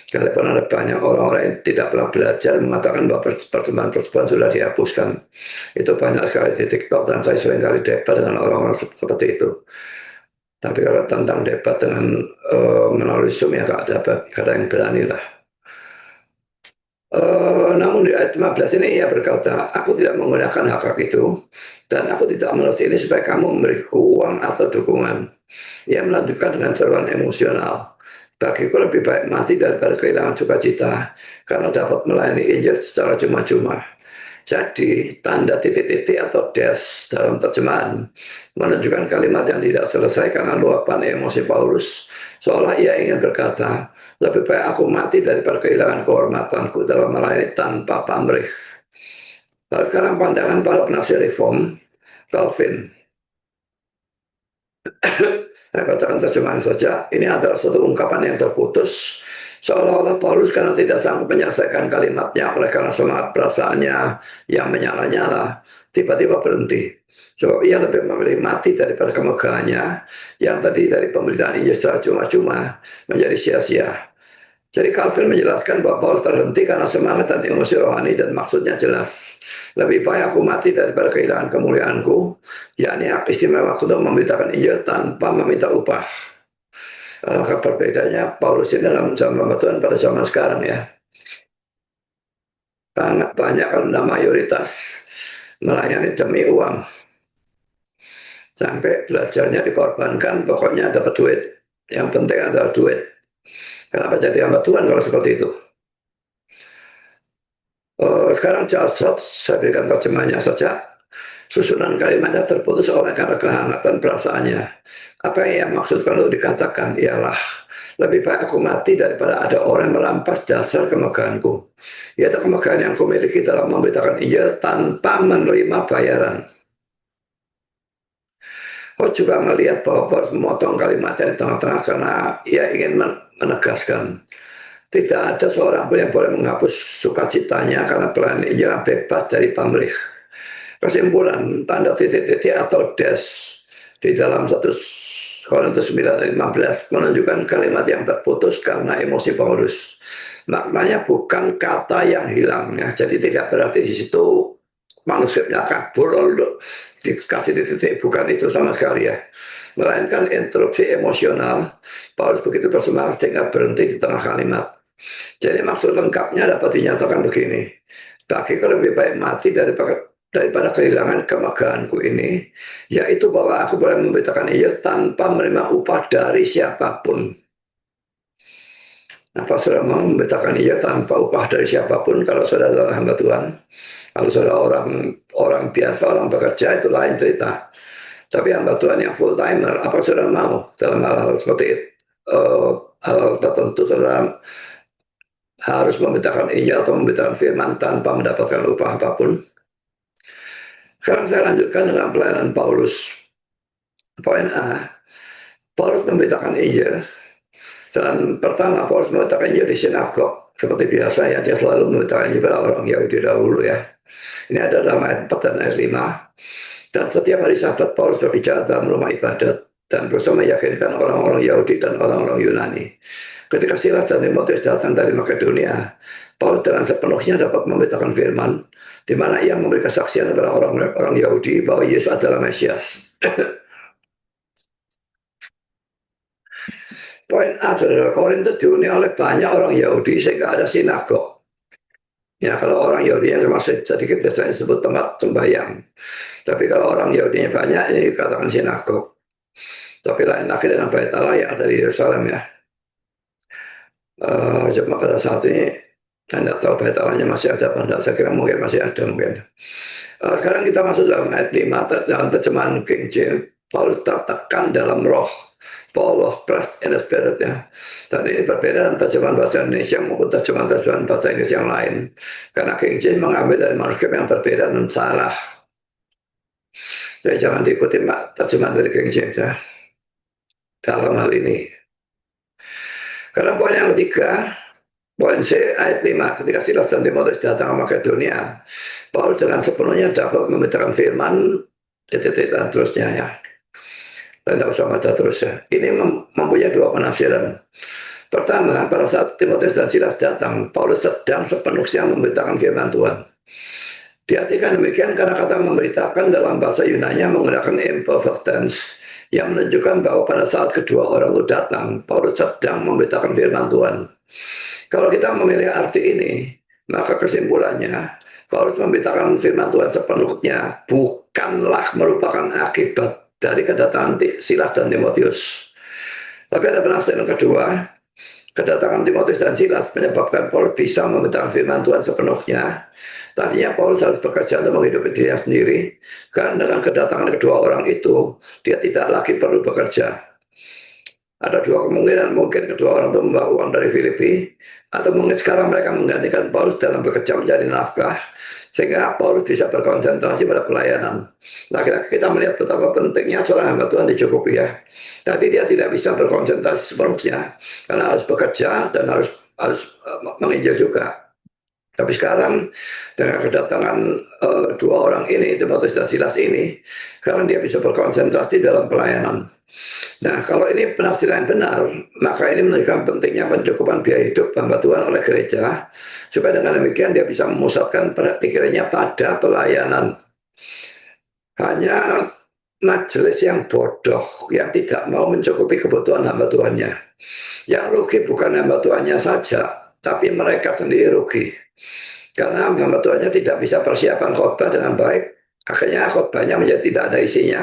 Kalaupun ada banyak orang-orang yang tidak pernah belajar mengatakan bahwa persembahan sudah dihapuskan. Itu banyak sekali di TikTok dan saya sering kali debat dengan orang-orang seperti itu. Tapi kalau tentang debat dengan melalui Zoom ya gak ada yang berani lah. Namun di ayat 15 ini ia berkata, aku tidak menggunakan hak-hak itu dan aku tidak menulis ini supaya kamu memberiku uang atau dukungan. Ia melanjutkan dengan seruan emosional. Bagiku lebih baik mati daripada kehilangan sukacita karena dapat melayani Injil secara cuma-cuma. Jadi tanda titik-titik atau dash dalam terjemahan menunjukkan kalimat yang tidak selesai karena luapan emosi Paulus, seolah ia ingin berkata, lebih baik aku mati daripada kehilangan kehormatanku dalam melayani tanpa pamrih. Lalu sekarang pandangan para penafsir reform, Calvin. Saya bacakan terjemahan saja. Ini adalah suatu ungkapan yang terputus, seolah-olah Paulus karena tidak sanggup menyelesaikan kalimatnya oleh karena semangat perasaannya yang menyala-nyala, tiba-tiba berhenti. Sebab ia lebih memilih mati daripada kemegahannya yang tadi dari pemberitaan Injil secara cuma-cuma menjadi sia-sia. Jadi Calvin menjelaskan bahwa Paulus terhenti karena semangat dan emosi rohani dan maksudnya jelas. Lebih baik aku mati daripada kehilangan kemuliaanku, yakni hak istimewa untuk memberitakan Injil tanpa meminta upah. Alangkah perbedaannya Paulus ini dalam zaman Tuhan pada zaman sekarang ya. Sangat banyak karena mayoritas melayani demi uang. Sampai belajarnya dikorbankan, pokoknya dapat duit. Yang penting adalah duit. Kenapa jadi hamba Tuhan kalau seperti itu? Sekarang saya berikan terjemahnya saja. Susunan kalimatnya terputus oleh karena kehangatan perasaannya. Apa yang maksudkan untuk dikatakan ialah lebih baik aku mati daripada ada orang merampas dasar kemegahanku. Yaitu kemegahan yang kumiliki dalam memberitakan Injil tanpa menerima bayaran. juga melihat bahwa Paulus memotong kalimatnya di tengah-tengah karena ia ingin menegaskan tidak ada seorang pun yang boleh menghapus sukacitanya karena pelayanan Injil yang bebas dari pamrih. Kesimpulan, tanda titik-titik atau dash di dalam 1 Korintus 9:15 menunjukkan kalimat yang terputus karena emosi Paulus. Maknanya bukan kata yang hilang ya. Jadi tidak berarti di situ manuskripnya kabur lalu dikasih titik, bukan itu sama sekali ya. Melainkan interupsi emosional. Paulus begitu bersemangat sehingga berhenti di tengah kalimat. Jadi maksud lengkapnya dapat dinyatakan begini. Bagiku lebih baik mati daripada kehilangan kemegahanku ini, yaitu bahwa aku boleh memberitakan Injil tanpa menerima upah dari siapapun. Apa saudara mau memberitakan Injil tanpa upah dari siapapun? Kalau saudara adalah hamba Tuhan, kalau saudara orang biasa, orang bekerja, itu lain cerita. Tapi hamba Tuhan yang full timer, apa saudara mau dalam hal-hal seperti itu? Hal tertentu saudara harus memberitakan Injil atau memberitakan firman tanpa mendapatkan upah apapun. Sekarang saya lanjutkan dengan pelayanan Paulus. Poin A, Paulus memberitakan Injil. Dan pertama Paulus memberitakan Injil di sinagog. Seperti biasa ya, dia selalu memberitakan Injil pada orang Yahudi dahulu ya. Ini ada dalam ayat 4 dan ayat 5. Dan setiap hari Sabat Paulus berbicara dalam rumah ibadat dan berusaha meyakinkan orang-orang Yahudi dan orang-orang Yunani. Ketika Silas dan Timotius datang dari Makedonia, Paulus dengan sepenuhnya dapat memberitakan firman, di mana ia memberi kesaksian kepada orang-orang Yahudi bahwa Yesus adalah Mesias. Poin A, saudara, Korintus dihuni oleh banyak orang Yahudi sehingga ada sinagog. Ya, kalau orang Yahudi yang masih sedikit biasanya disebut tempat sembahyang. Tapi kalau orang Yahudinya banyak, ini dikatakan sinagog. Tapi lain lagi dengan Bait Allah yang ada di Yerusalem ya. Cuma pada saat ini saya tidak tahu Bait Allahnya masih ada apa enggak. Saya kira mungkin masih ada mungkin. Sekarang kita masuk dalam ayat 5 dalam terjemahan King James. Paulus tertekan dalam roh. Paul was pressed in the spirit ya. Dan ini berbeda dengan terjemahan bahasa Indonesia maupun terjemahan bahasa Inggris yang lain. Karena King James mengambil dari manuskrip yang berbeda dan salah. Jadi jangan diikuti terjemahan dari King James ya. Dalam hal ini. Karena poin yang ketiga, poin C ayat 5, ketika Silas dan Timotius datang ke Makedonia, Paulus dengan sepenuhnya dapat memberitakan firman, dan terusnya ya. Dan tidak usah baca terus ya. Ini mempunyai dua penafsiran. Pertama, pada saat Timotius dan Silas datang, Paulus sedang sepenuhnya memberitakan firman Tuhan. Diartikan demikian karena kata memberitakan dalam bahasa Yunani menggunakan imperfect tense, yang menunjukkan bahwa pada saat kedua orang itu datang, Paulus sedang memberitakan firman Tuhan. Kalau kita memilih arti ini, maka kesimpulannya, Paulus memberitakan firman Tuhan sepenuhnya bukanlah merupakan akibat dari kedatangan Silas dan Timotius. Tapi ada penafsiran kedua, kedatangan Timotius dan Silas menyebabkan Paulus bisa memberitakan firman Tuhan sepenuhnya. Tadinya Paulus harus bekerja untuk menghidupi dirinya sendiri, karena dengan kedatangan kedua orang itu, dia tidak lagi perlu bekerja. Ada dua kemungkinan, mungkin kedua orang itu membawa uang dari Filipi, atau mungkin sekarang mereka menggantikan Paulus dalam bekerja mencari nafkah, sehingga Paulus bisa berkonsentrasi pada pelayanan. Nah, kita melihat betapa pentingnya seorang hamba Tuhan dicukupi ya. Tadi dia tidak bisa berkonsentrasi sepenuhnya, karena harus bekerja dan harus menginjil juga. Tapi sekarang dengan kedatangan dua orang ini, Timotius dan Silas ini, sekarang dia bisa berkonsentrasi dalam pelayanan. Nah, kalau ini penafsiran yang benar, maka ini menunjukkan pentingnya pencukupan biaya hidup hamba Tuhan oleh gereja, supaya dengan demikian dia bisa memusatkan pikirannya pada pelayanan. Hanya majelis yang bodoh, yang tidak mau mencukupi kebutuhan hamba Tuhannya. Yang rugi bukan hamba Tuhannya saja, tapi mereka sendiri rugi. Karena hamba Tuhannya tidak bisa persiapan khotbah dengan baik, akhirnya khotbahnya menjadi tidak ada isinya.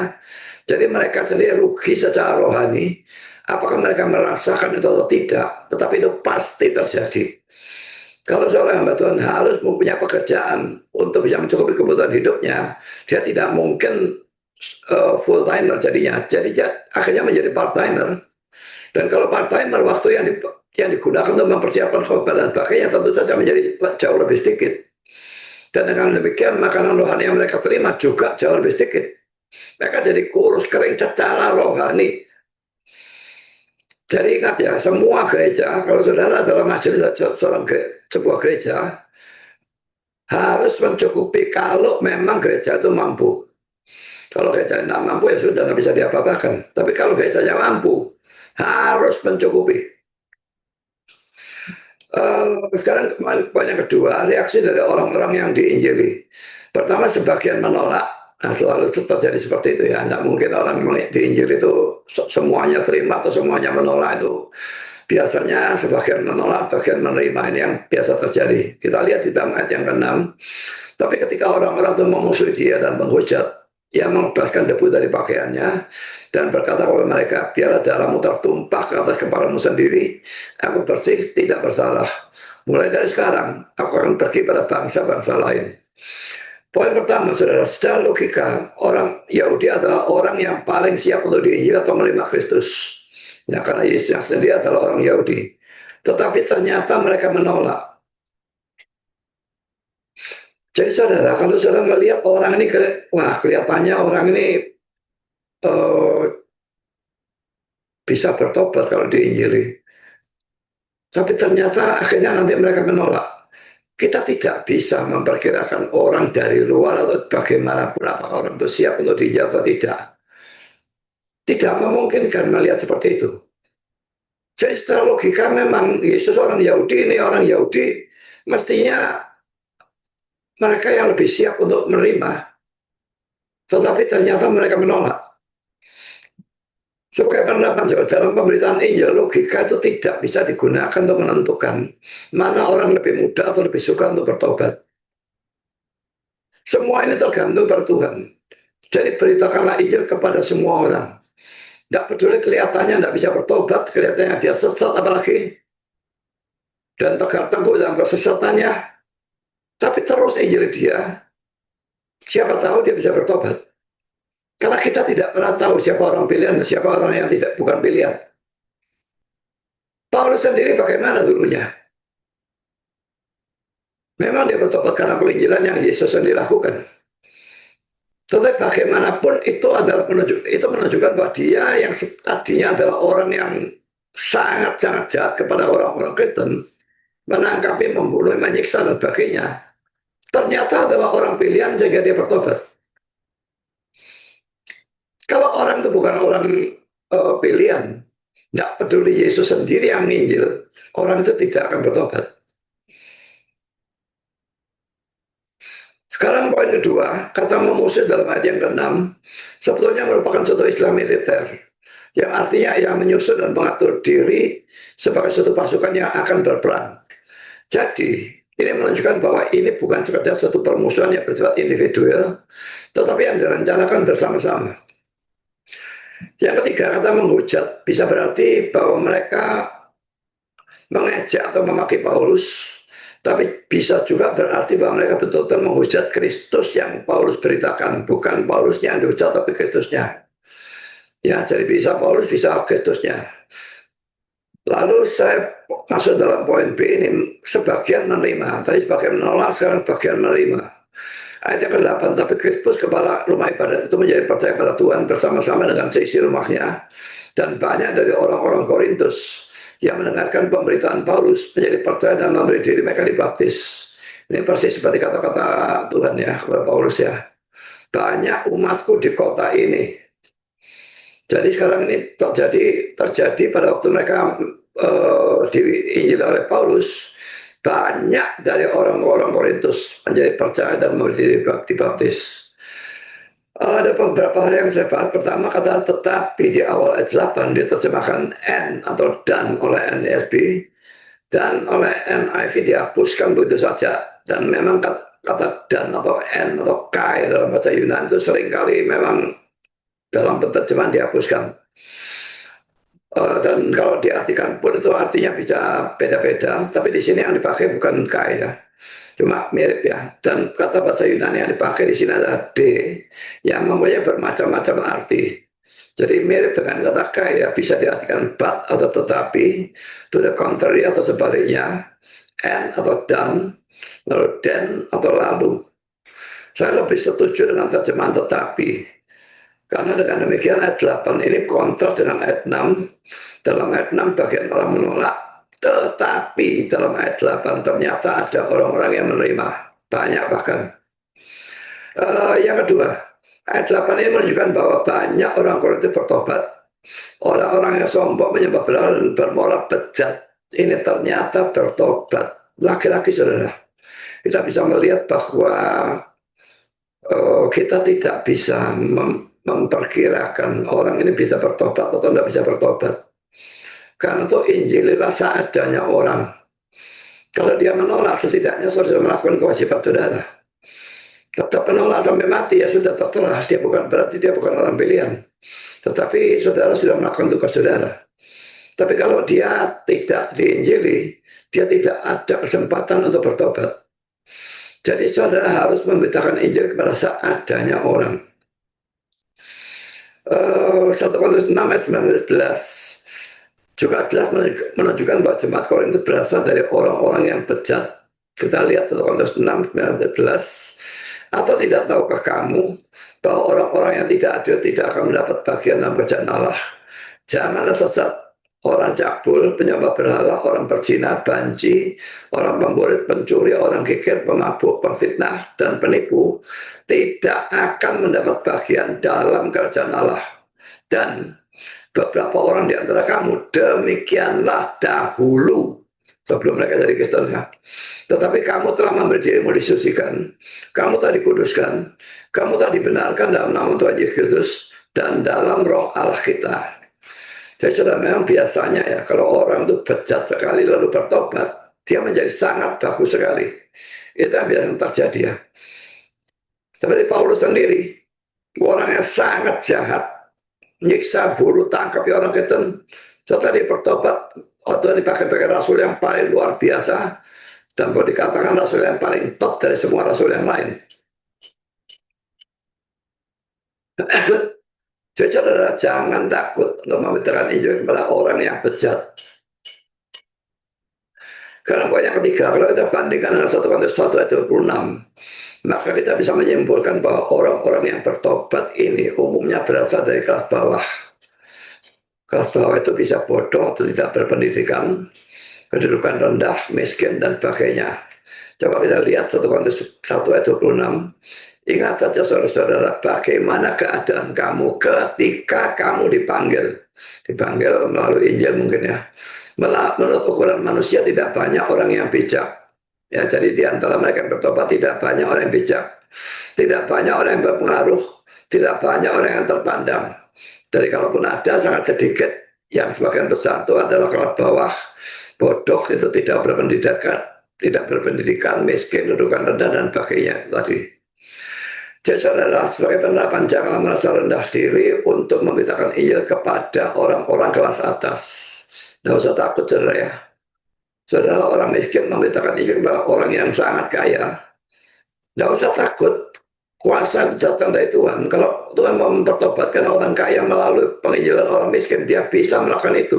Jadi mereka sendiri rugi secara rohani. Apakah mereka merasakan itu atau tidak, tetapi itu pasti terjadi. Kalau seorang hamba Tuhan harus mempunyai pekerjaan untuk bisa mencukupi kebutuhan hidupnya, dia tidak mungkin full timer jadinya. Jadi akhirnya menjadi part timer. Dan kalau part timer, waktu yang digunakan untuk mempersiapkan khotbah dan sebagainya tentu saja menjadi jauh lebih sedikit. Dan dengan demikian makanan rohani yang mereka terima juga jauh lebih sedikit. Mereka jadi kurus kering secara rohani. Jadi ingat ya, semua gereja, kalau saudara adalah majelis sebuah gereja, harus mencukupi kalau memang gereja itu mampu. Kalau gereja tidak mampu ya sudah tidak bisa diapa-apakan. Tapi kalau gerejanya mampu, harus mencukupi. Sekarang poin yang kedua, reaksi dari orang-orang yang diinjili. Pertama, sebagian menolak. Nah, selalu terjadi seperti itu ya. Tidak mungkin orang diinjili itu semuanya terima atau semuanya menolak itu. Biasanya sebagian menolak, bagian menerima. Ini yang biasa terjadi. Kita lihat di ayat yang ke-6. Tapi ketika orang-orang itu memusuhi dia dan menghujat, ia membebaskan debu dari pakaiannya dan berkata kepada mereka, biarlah darahmu tertumpah ke atas kepalamu sendiri, aku bersih, tidak bersalah. Mulai dari sekarang, aku akan pergi pada bangsa-bangsa lain. Poin pertama, saudara, secara logika, orang Yahudi adalah orang yang paling siap untuk diinjil atau menerima Kristus. Ya, karena Yesus sendiri adalah orang Yahudi. Tetapi ternyata mereka menolak. Jadi saudara, kalau saudara melihat orang ini, wah kelihatannya orang ini bisa bertobat kalau diinjili. Tapi ternyata akhirnya nanti mereka menolak. Kita tidak bisa memperkirakan orang dari luar atau bagaimanapun apakah orang itu siap untuk diinjil atau tidak. Tidak memungkinkan melihat seperti itu. Jadi secara logika memang Yesus orang Yahudi, ini orang Yahudi, mestinya mereka yang lebih siap untuk menerima. Tetapi ternyata mereka menolak. Sebagai pendapat dalam pemberitaan Injil, logika itu tidak bisa digunakan untuk menentukan mana orang lebih mudah atau lebih suka untuk bertobat. Semua ini tergantung pada Tuhan. Jadi beritakanlah Injil kepada semua orang. Tidak peduli kelihatannya tidak bisa bertobat, kelihatannya dia sesat apalagi, dan tegar tengkuk dalam kesesatannya. Tapi terus Injil dia, siapa tahu dia bisa bertobat. Karena kita tidak pernah tahu siapa orang pilihan dan siapa orang yang bukan pilihan. Paulus sendiri bagaimana dulunya? Memang dia bertobat karena penginjilan yang Yesus sendiri lakukan. Tetapi bagaimanapun itu adalah menunjukkan bahwa dia yang tadinya adalah orang yang sangat-sangat jahat kepada orang-orang Kristen, menangkapi, membunuh, menyiksa dan sebagainya. Ternyata adalah orang pilihan sehingga dia bertobat. Kalau orang itu bukan orang pilihan, tidak peduli Yesus sendiri yang menginjil, orang itu tidak akan bertobat. Sekarang poin kedua, kata memusuh dalam ayat yang ke-6, sebetulnya merupakan suatu istilah militer, yang artinya ia menyusun dan mengatur diri sebagai suatu pasukan yang akan berperang. Jadi, ini menunjukkan bahwa ini bukan sekedar suatu permusuhan yang bersifat individual, tetapi yang direncanakan bersama-sama. Yang ketiga, kata menghujat bisa berarti bahwa mereka mengejek atau memaki Paulus, tapi bisa juga berarti bahwa mereka betul-betul menghujat Kristus yang Paulus beritakan, bukan Paulusnya yang dihujat tapi Kristusnya. Ya, jadi bisa Paulus, bisa Kristusnya. Lalu saya masuk dalam poin B ini, sebagian menerima, tadi sebagian menolak, sekarang sebagian menerima. Ayat yang ke-8, tapi Kristus kepala rumah ibadat itu menjadi percaya pada Tuhan bersama-sama dengan seisi rumahnya, dan banyak dari orang-orang Korintus yang mendengarkan pemberitaan Paulus menjadi percaya dan memberi diri mereka dibaptis. Ini persis seperti kata-kata Tuhan ya kepada Paulus ya. Banyak umatku di kota ini. Jadi sekarang ini terjadi pada waktu mereka diinjil oleh Paulus, banyak dari orang-orang Korintus menjadi percaya dan memberi diri dibaptis. Ada beberapa hal yang saya bahas. Pertama, kata tetapi di awal ayat 8 diterjemahkan N atau dan oleh NASB, dan oleh NIV dihapuskan begitu saja. Dan memang kata dan atau N atau K dalam bahasa Yunani itu seringkali memang dalam penerjemahan dihapuskan. Dan kalau diartikan pun itu artinya bisa beda-beda, tapi di sini yang dipakai bukan K ya, cuma mirip ya. Dan kata bahasa Yunani yang dipakai di sini adalah D, yang mempunyai bermacam-macam arti. Jadi mirip dengan kata K ya, bisa diartikan but atau tetapi, to the contrary atau sebaliknya, and atau dan, lalu then atau lalu. Saya lebih setuju dengan terjemahan tetapi. Karena dengan demikian ayat 8 ini kontras dengan ayat 6. Dalam ayat 6 bagian orang menolak, tetapi dalam ayat 8 ternyata ada orang-orang yang menerima, banyak bahkan. Yang kedua, ayat 8 ini menunjukkan bahwa banyak orang Korintus bertobat. Orang-orang yang sombong, menyembah berhala dan bermoral bejat ini ternyata bertobat. Laki-laki, saudara, kita bisa melihat bahwa kita tidak bisa memperkirakan orang ini bisa bertobat atau tidak bisa bertobat. Karena itu Injililah seadanya orang. Kalau dia menolak, setidaknya sudah melakukan kewajiban saudara. Tetap menolak sampai mati, ya sudah terserah. Dia bukan, berarti dia bukan orang pilihan. Tetapi saudara sudah melakukan tugas saudara. Tapi kalau dia tidak diinjili, dia tidak ada kesempatan untuk bertobat. Jadi saudara harus memberitakan Injil kepada seadanya orang. 1 Korintus 6 ayat 19 juga jelas menunjukkan bahwa jemaat Korintus berasal dari orang-orang yang bejat. Kita lihat 1 Korintus 6 19. Atau tidak tahukah kamu bahwa orang-orang yang tidak adil tidak akan mendapat bagian dalam kerajaan Allah? Janganlah sesat. Orang cabul, penyembah berhala, orang berzina, banci, orang pemburit, pencuri, orang kikir, pemabuk, pemfitnah, dan penipu tidak akan mendapat bagian dalam kerajaan Allah. Dan beberapa orang di antara kamu demikianlah dahulu sebelum mereka jadi Kristen, ya. Tetapi kamu telah memberi dirimu disucikan, kamu telah dikuduskan, kamu telah dibenarkan dalam nama Tuhan Yesus Kristus dan dalam roh Allah kita. Jadi saudara, memang biasanya ya kalau orang itu bejat sekali lalu bertobat, dia menjadi sangat bagus sekali. Itu yang biasa terjadi, ya. Seperti Paulus sendiri, orang yang sangat jahat, nyiksa, bunuh, tangkap orang Kristen. Setelah dia bertobat, Tuhan dipakai rasul yang paling luar biasa, dan boleh dikatakan rasul yang paling top dari semua rasul yang lain. Jadi saudara, jangan takut untuk memberitakan Injil kepada orang yang bejat. Karena poin yang ketiga, kalau kita bandingkan dengan 1 Korintus 1 ayat 26, maka kita bisa menyimpulkan bahwa orang-orang yang bertobat ini umumnya berasal dari kelas bawah. Kelas bawah itu bisa bodoh atau tidak berpendidikan, kedudukan rendah, miskin, dan sebagainya. Coba kita lihat 1 Korintus 1 ayat 26. Ingat saja saudara-saudara, bagaimana keadaan kamu ketika kamu dipanggil. Dipanggil melalui Injil mungkin, ya. Menurut ukuran manusia tidak banyak orang yang bijak. Ya, jadi di antara mereka yang bertobat tidak banyak orang yang bijak. Tidak banyak orang yang berpengaruh. Tidak banyak orang yang terpandang. Jadi kalaupun ada, sangat sedikit. Yang sebagian besar itu adalah kelas bawah, bodoh, itu tidak berpendidikan, miskin, kedudukan rendah, dan sebagainya tadi. Jadi saudara, sebagai penerapan janganlah merasa rendah diri untuk memberitakan Injil kepada orang-orang kelas atas. Tidak usah takut, saudara, ya. Saudara, orang miskin memberitakan Injil kepada orang yang sangat kaya. Tidak usah takut. Kuasa datang dari Tuhan. Kalau Tuhan mau mempertobatkan orang kaya melalui penginjilan orang miskin, dia bisa melakukan itu.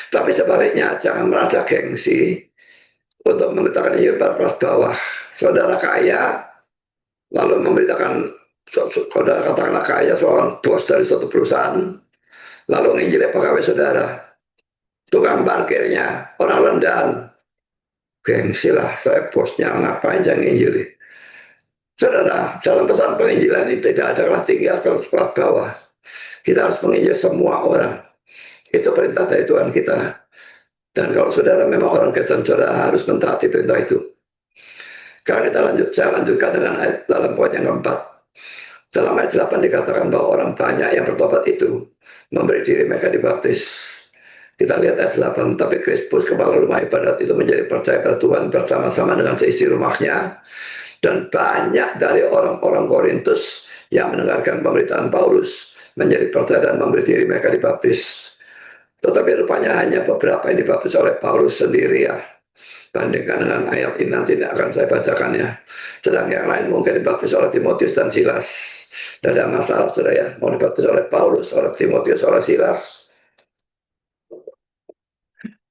Tapi sebaliknya, jangan merasa gengsi untuk memberitakan Injil pada kelas bawah. Saudara kaya, lalu memberitakan, saudara katakanlah kaya, seorang bos dari suatu perusahaan, lalu menginjili pegawai saudara, tukang parkirnya, orang rendahan. Gengsi lah, saya bosnya, ngapain jangan injili. Saudara, dalam pesan penginjilan ini tidak ada kelas tinggi atau kelas bawah. Kita harus menginjil semua orang. Itu perintah dari Tuhan kita. Dan kalau saudara memang orang Kristen, saudara harus mentaati perintah itu. Sekarang saya lanjutkan dengan ayat dalam poin yang keempat. Dalam ayat 8 dikatakan bahwa orang banyak yang bertobat itu memberi diri mereka dibaptis. Kita lihat ayat 8, tapi Krispus kepala rumah ibadat itu menjadi percaya pada Tuhan bersama-sama dengan seisi rumahnya. Dan banyak dari orang-orang Korintus yang mendengarkan pemberitaan Paulus menjadi percaya dan memberi diri mereka dibaptis. Tetapi rupanya hanya beberapa yang dibaptis oleh Paulus sendiri, ya. Bandingkan dengan ayat ini nanti akan saya bacakan, ya. Sedang yang lain mungkin dibaptis oleh Timotius dan Silas. Tidak ada masalah, saudara, ya. Mau dibaptis oleh Paulus, oleh Timotius, oleh Silas.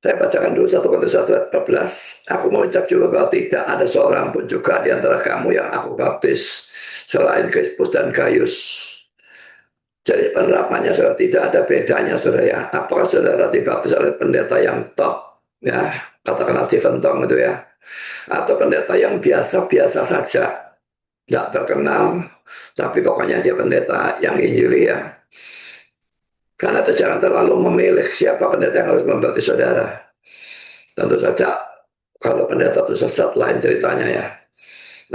Saya bacakan dulu 1 Korintus 1 ayat 14. Aku mengucap juga bahwa tidak ada seorang pun juga di antara kamu yang aku baptis selain Krispus dan Gaius. Jadi penerapannya saudara tidak ada bedanya saudara ya. Apakah saudara dibaptis oleh pendeta yang top ya, katakanlah Stephen Tong itu ya, atau pendeta yang biasa-biasa saja, tidak terkenal, tapi pokoknya dia pendeta yang injili ya. Karena itu jangan terlalu memilih siapa pendeta yang harus membaptis saudara. Tentu saja kalau pendeta itu sesat lain ceritanya ya.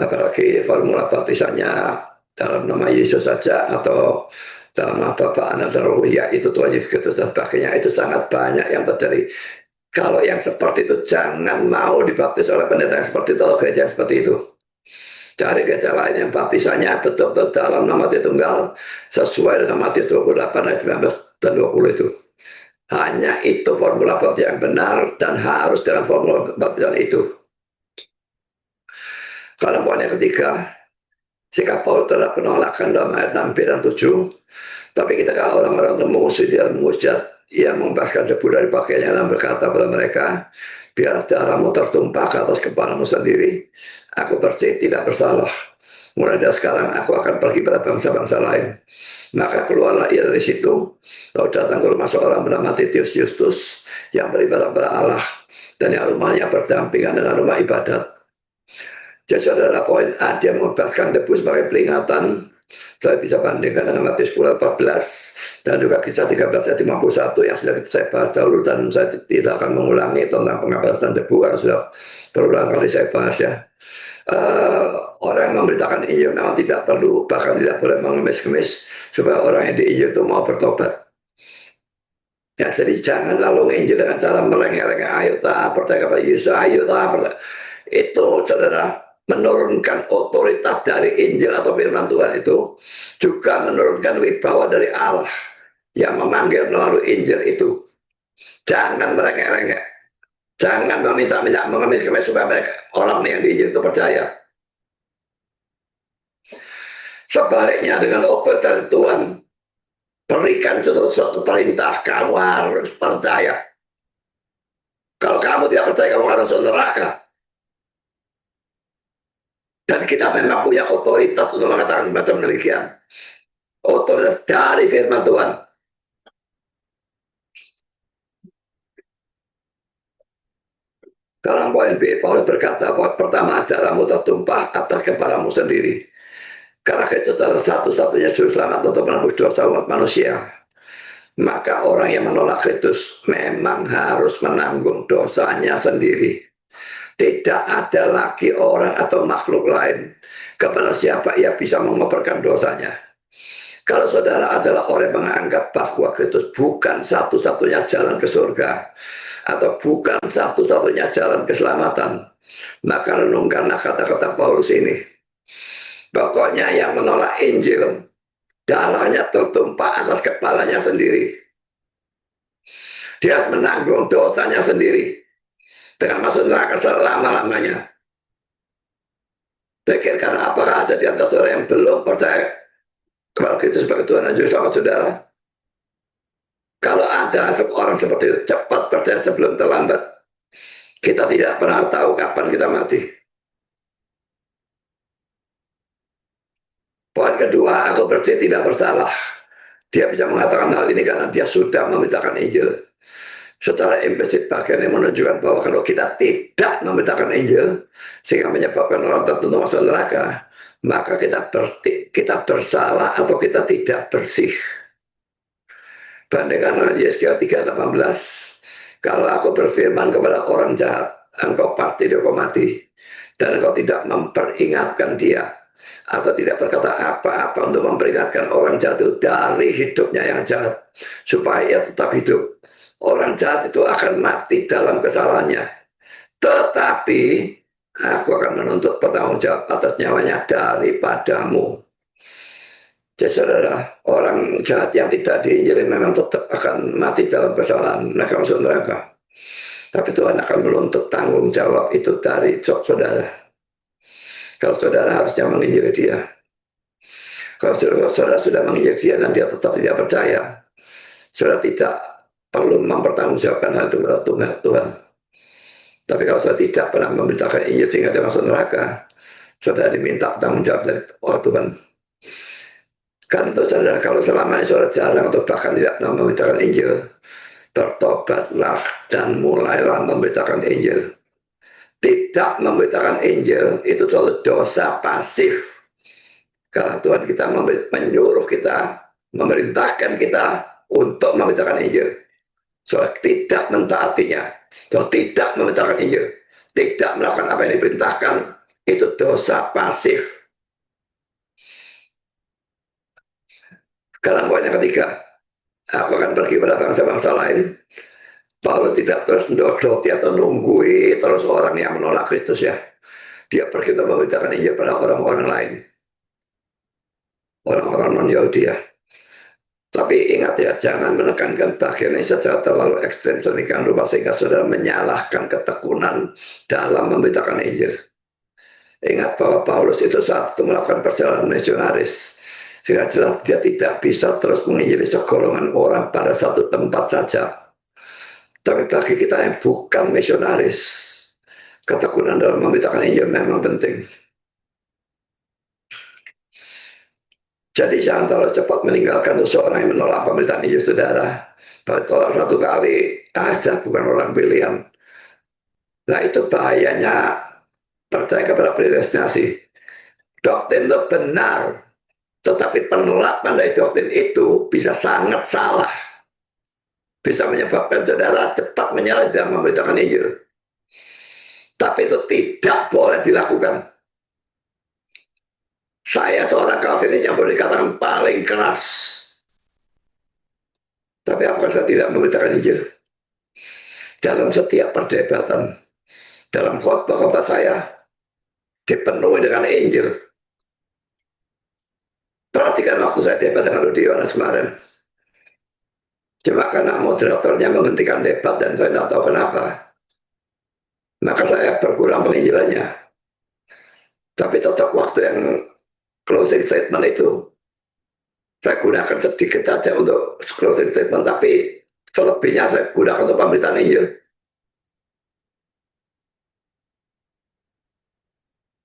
Apalagi formula baptisannya dalam nama Yesus saja atau dalam nama Bapa, Anak dan Roh, ya itu Tuhan Yesus Kristus dan sebagainya, itu sangat banyak yang terjadi. Kalau yang seperti itu jangan mau dibaptis oleh pendeta yang seperti itu atau gereja yang seperti itu. Cari gereja lain yang baptisannya betul-betul dalam nama Tritunggal sesuai dengan Matius 28 ayat 19 dan 20 itu. Hanya itu formula baptis yang benar dan harus dalam formula baptisan itu. Karena poin yang ketiga, sikap Paulus terhadap penolakan dalam ayat 6b dan 7. Tapi kita kalau orang-orang itu mengusir dia menghujat, ia membebaskan debu dari pakaiannya dan berkata kepada mereka, biar darahmu tertumpah ke atas kepalamu sendiri. Aku bersih, tidak bersalah. Mulai dari sekarang aku akan pergi pada bangsa-bangsa lain. Maka keluarlah ia dari situ, lalu datang ke rumah seorang bernama Titius Justus yang beribadah kepada Allah, dan yang rumahnya berdampingan dengan rumah ibadat. Jadi saudara, poin A, dia membebaskan debu sebagai peringatan. Saya bisa bandingkan dengan Matius 10 14 dan juga kisah 13 ayat 51 yang sudah saya bahas dahulu, dan saya tidak akan mengulangi tentang pengabasan debu karena sudah berulang kali saya bahas ya. Orang yang memberitakan Injil memang tidak perlu, bahkan tidak boleh mengemis-kemis supaya orang yang di Injil itu mau bertobat. Ya, jadi jangan lalu nginjil dengan cara merengek-rengek, ayo tak percaya kepada Yesus, ayo tak percaya. Itu saudara menurunkan otoritas dari Injil atau firman Tuhan, itu juga menurunkan wibawa dari Allah yang memanggil melalui Injil itu. Jangan merengek-rengek, jangan meminta-minta, mengemis-kemis supaya mereka orang yang di Injil itu percaya. Sebaliknya dengan otoritas Tuhan, berikan suatu perintah, kamu harus percaya. Kalau kamu tidak percaya, kamu harus neraka. Dan kita memang punya otoritas untuk mengatakan macam demikian. Otoritas dari firman Tuhan. Dalam poin B, Paulus berkata bahwa pertama, darahmu tertumpah atas kepalamu sendiri. Karena itu adalah satu-satunya juru selamat untuk menebus dosa umat manusia. Maka orang yang menolak Kristus memang harus menanggung dosanya sendiri. Tidak ada lagi orang atau makhluk lain kepada siapa ia bisa mengoperkan dosanya. Kalau saudara adalah orang yang menganggap bahwa Kristus bukan satu-satunya jalan ke surga atau bukan satu-satunya jalan keselamatan, maka renungkanlah kata-kata Paulus ini. Pokoknya yang menolak Injil, darahnya tertumpah atas kepalanya sendiri. Dia menanggung dosanya sendiri dengan masuk neraka selama-lamanya. Pikirkan, apakah ada di antara saudara yang belum percaya kepada Kristus sebagai Tuhan dan Juru Selamat saudara? Kalau ada orang seperti itu, cepat percaya sebelum terlambat. Kita tidak pernah tahu kapan kita mati. Poin kedua, aku bersih, tidak bersalah. Dia bisa mengatakan hal ini karena dia sudah memberitakan Injil. Secara implisit bagian yang menunjukkan bahwa kalau kita tidak memberitakan Injil sehingga menyebabkan orang tertentu masuk neraka, maka kita bersalah atau kita tidak bersih. Bandingkan dengan Yesaya 3:18, kalau aku berfirman kepada orang jahat, engkau pasti dihukum mati, dan engkau tidak memperingatkan dia atau tidak berkata apa-apa untuk memperingatkan orang jahat itu dari hidupnya yang jahat supaya ia tetap hidup. Orang jahat itu akan mati dalam kesalahannya, tetapi aku akan menuntut bertanggung jawab atas nyawanya daripadamu. Jadi saudara, orang jahat yang tidak diinjili memang tetap akan mati dalam kesalahan, mereka masuk neraka. Tapi Tuhan akan menuntut tanggung jawab itu dari saudara. Kalau saudara harusnya menginjili dia. Kalau saudara sudah menginjili dia dan dia tetap tidak percaya, saudara tidak perlu mempertanggungjawabkan hal itu kepada Tuhan. Tapi kalau saudara tidak pernah memberitakan Injil sehingga dia masuk neraka, saudara diminta tanggung jawab dari Tuhan. Kan itu saudara, kalau selama ini saudara jarang atau bahkan tidak pernah memberitakan Injil, bertobatlah dan mulailah memberitakan Injil. Tidak memberitakan Injil itu suatu dosa pasif. Karena Tuhan kita menyuruh kita, memerintahkan kita untuk memberitakan Injil. Soal tidak mentaatinya, atau tidak memberitakan Injil, tidak melakukan apa yang diperintahkan, itu dosa pasif. Sekarang poin yang ketiga, aku akan pergi pada bangsa-bangsa lain. Paulus tidak terus mendodoti atau nunggui terus orang yang menolak Kristus ya. Dia pergi untuk memberitakan Injil pada orang-orang lain. Orang-orang non-Yahudi ya. Tapi ingat ya, jangan menekankan bagian ini secara terlalu ekstrem sedemikian rupa sehingga saudara menyalahkan ketekunan dalam memberitakan Injil. Ingat bahwa Paulus itu saat itu melakukan perjalanan misionaris. Sehingga jelas dia tidak bisa terus menginjili segolongan orang pada satu tempat saja. Tapi bagi kita yang bukan misionaris, ketekunan dalam memberitakan Injil memang penting. Jadi jangan terlalu cepat meninggalkan seseorang yang menolak pemberitaan Injil saudara. Kalau tolak satu kali, sudah bukan orang pilihan. Nah itu bahayanya percaya kepada predestinasi. Doktrin itu benar, tetapi penerapan dari doktrin itu bisa sangat salah. Bisa menyebabkan saudara cepat menyalahkan dan memberitakan Injil. Tapi itu tidak boleh dilakukan. Saya seorang Calvinis yang boleh dikatakan paling keras. Tapi apakah saya tidak memberitakan Injil? Dalam setiap perdebatan, dalam khotbah-khotbah saya, dipenuhi dengan Injil. Perhatikan waktu saya debat dengan Rudi Yohanes kemarin. Cuma karena moderatornya menghentikan debat dan saya tidak tahu kenapa. Maka saya berkurang penginjilannya. Tapi tetap waktu yang closing statement itu, saya gunakan sedikit saja untuk closing statement, tapi selebihnya saya gunakan untuk pemberitaan Injil.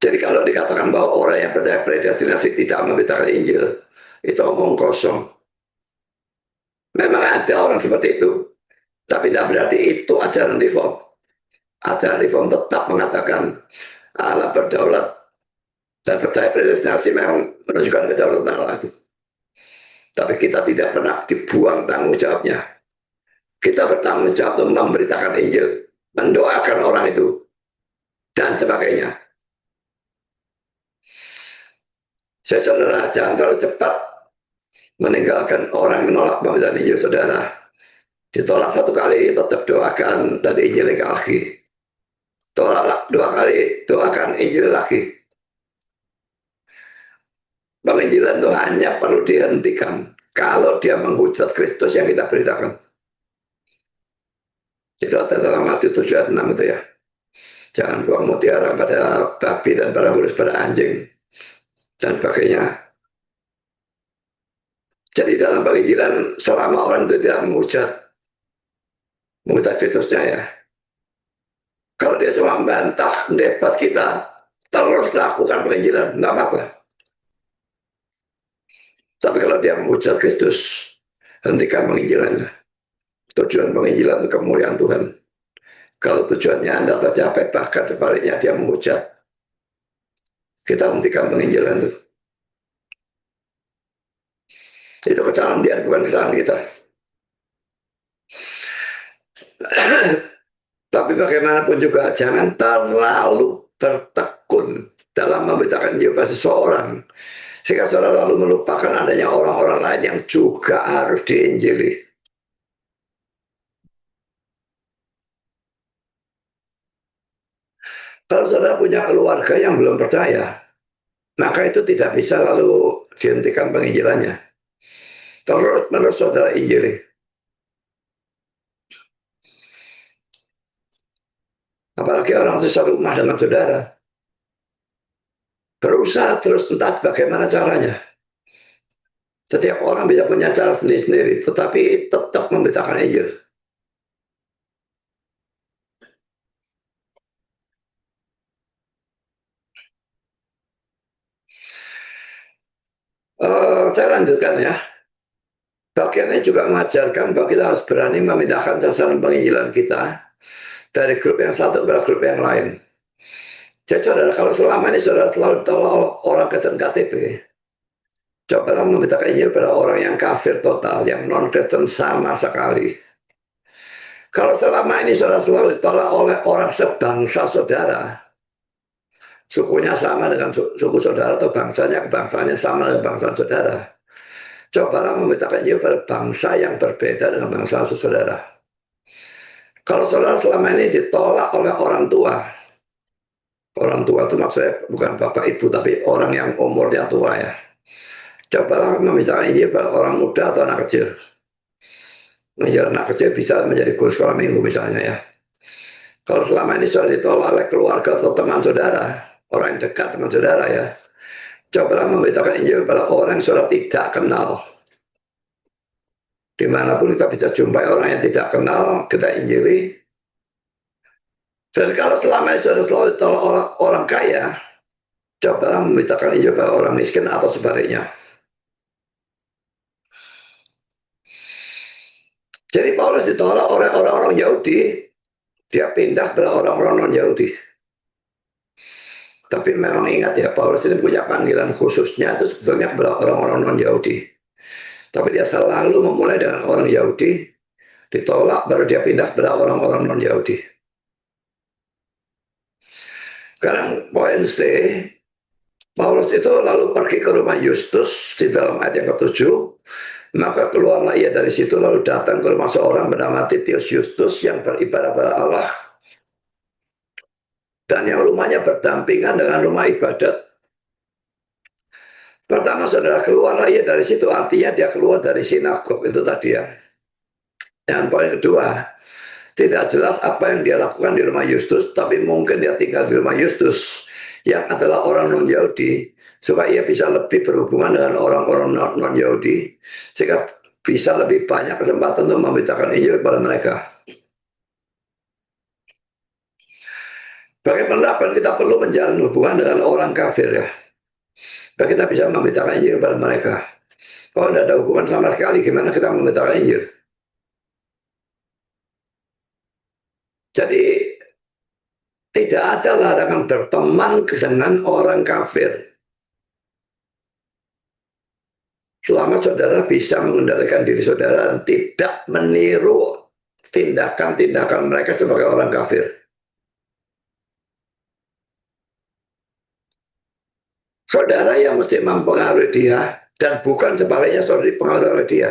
Jadi kalau dikatakan bahwa orang yang percaya predestinasi tidak memberitakan Injil, itu omong kosong. Memang ada orang seperti itu, tapi tidak berarti itu ajaran reform. Ajaran reform tetap mengatakan Allah berdaulat dan percaya predestinasi memang menunjukkan kedaulatan Allah itu. Tapi kita tidak pernah dibuang tanggung jawabnya. Kita bertanggung jawab untuk memberitakan Injil, mendoakan orang itu, dan sebagainya. Saudara, jangan terlalu cepat meninggalkan orang menolak pemberitaan Injil saudara. Ditolak satu kali, tetap doakan dan Injil lagi. Tolak dua kali, doakan Injil lagi. Penginjilan itu hanya perlu dihentikan kalau dia menghujat Kristus yang kita beritakan. Itu ada dalam Matius 7 ayat 6 itu ya. Jangan buang mutiara pada babi dan pada urus pada anjing dan sebagainya. Jadi dalam penginjilan selama orang itu tidak menghujat Kristusnya ya. Kalau dia cuma membantah debat kita, terus lakukan penginjilan, nggak apa-apa. Tapi kalau dia menghujat Kristus, hentikan penginjilannya. Tujuan penginjilan itu kemuliaan Tuhan. Kalau tujuannya Anda tercapai, bahkan sebaliknya dia menghujat, kita hentikan penginjilan itu. Itu kesalahan dia, bukan kesalahan kita. Tapi bagaimanapun juga jangan terlalu bertekun dalam memberitakan Injil pada seseorang sehingga saudara lalu melupakan adanya orang-orang lain yang juga harus diinjili. Kalau saudara punya keluarga yang belum percaya, maka itu tidak bisa lalu dihentikan penginjilannya. Terus menerus saudara injili. Apalagi orang sesama rumah dengan saudara. Berusaha terus entah bagaimana caranya. Setiap orang bisa punya cara sendiri-sendiri, tetapi tetap memberitakan Injil. Saya lanjutkan ya. Bagiannya juga mengajarkan bahwa kita harus berani memindahkan sasaran penginjilan kita dari grup yang satu ke grup yang lain. Jadi saudara, kalau selama ini saudara selalu ditolak orang Kristen KTP, cobalah memberitakan Injil pada orang yang kafir total, yang non-Kristen sama sekali. Kalau selama ini saudara selalu ditolak oleh orang sebangsa saudara, sukunya sama dengan suku saudara atau bangsanya sama dengan bangsa saudara, cobalah memberitakan Injil pada bangsa yang berbeda dengan bangsa saudara. Kalau saudara selama ini ditolak oleh orang tua itu maksudnya bukan bapak ibu, tapi orang yang umurnya tua ya. Cobalah membicarakan Injil pada orang muda atau anak kecil. Anak kecil bisa menjadi guru sekolah minggu misalnya ya. Kalau selama ini sudah ditolak oleh keluarga atau teman saudara, orang yang dekat dengan saudara ya, cobalah memberitakan Injil pada orang yang sudah tidak kenal. Dimanapun kita bisa jumpai orang yang tidak kenal, kita injili. Dan kalau selama ini sudah selalu ditolak orang kaya, cobalah memberitakan Injil pada orang miskin atau sebaliknya. Jadi Paulus ditolak oleh orang-orang Yahudi, dia pindah ke orang-orang non-Yahudi. Tapi memang ingat ya, Paulus ini punya panggilan khususnya itu sebetulnya kepada orang-orang non-Yahudi. Tapi dia selalu memulai dengan orang Yahudi, ditolak baru dia pindah kepada orang-orang non-Yahudi. Sekarang poin C, Paulus itu lalu pergi ke rumah Justus di dalam ayat yang ke-7. Maka keluarlah ia dari situ lalu datang ke rumah seorang bernama Titius Justus yang beribadah pada Allah, dan yang rumahnya berdampingan dengan rumah ibadat. Pertama saudara, keluarlah ia dari situ, artinya dia keluar dari sinagog itu tadi ya. Dan poin kedua, tidak jelas apa yang dia lakukan di rumah Justus, tapi mungkin dia tinggal di rumah Justus yang adalah orang non-Yahudi, supaya ia bisa lebih berhubungan dengan orang-orang non-Yahudi, sehingga bisa lebih banyak kesempatan untuk memberitakan Injil kepada mereka. Bagaimanapun kita perlu menjalin hubungan dengan orang kafir ya, supaya kita bisa memberitakan Injil kepada mereka. Kalau tidak ada hubungan sama sekali, gimana kita memberitakan Injil? Jadi tidak ada larangan berteman dengan orang kafir, selama saudara bisa mengendalikan diri saudara dan tidak meniru tindakan-tindakan mereka sebagai orang kafir. Saudara yang mesti mempengaruhi dia, dan bukan sebaliknya saudara dipengaruhi oleh dia.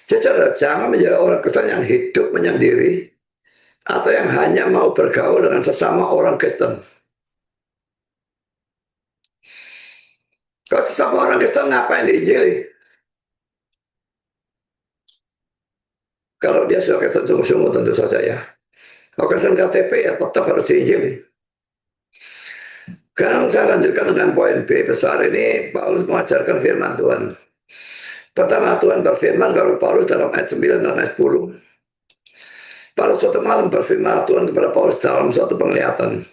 Jadi saudara jangan menjadi orang Kristen yang hidup menyendiri, atau yang hanya mau bergaul dengan sesama orang Kristen. Kalau sesama orang Kristen ngapain diinjili? Kalau dia sudah Kristen sungguh-sungguh tentu saja ya. Kalau Kristen KTP ya tetap harus diinjili. Sekarang saya lanjutkan dengan poin B besar ini. Paulus mengajarkan firman Tuhan. Pertama, Tuhan berfirman kalau Paulus dalam ayat 9 dan ayat 10. Pada suatu malam berfirman Tuhan kepada Paulus dalam suatu penglihatan,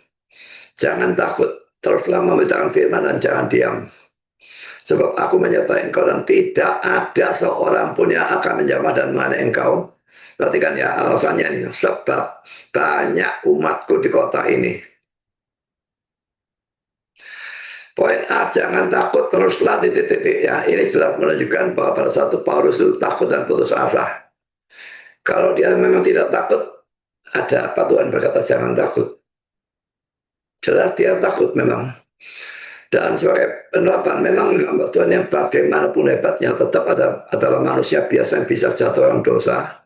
jangan takut, teruslah memberitakan firman dan jangan diam. Sebab aku menyertai engkau dan tidak ada seorang pun yang akan menjamah dan menganiaya engkau. Perhatikan ya alasannya ini, sebab banyak umatku di kota ini. Poin A, jangan takut, teruslah titik-titik ya. Ini jelas menunjukkan bahwa pada satu Paulus itu takut dan putus asa. Kalau dia memang tidak takut, ada apa Tuhan berkata jangan takut? Jelas dia takut memang. Dan sebagai penerapan, memang hamba Tuhan yang bagaimanapun hebatnya tetap adalah manusia biasa yang bisa jatuh dalam dosa.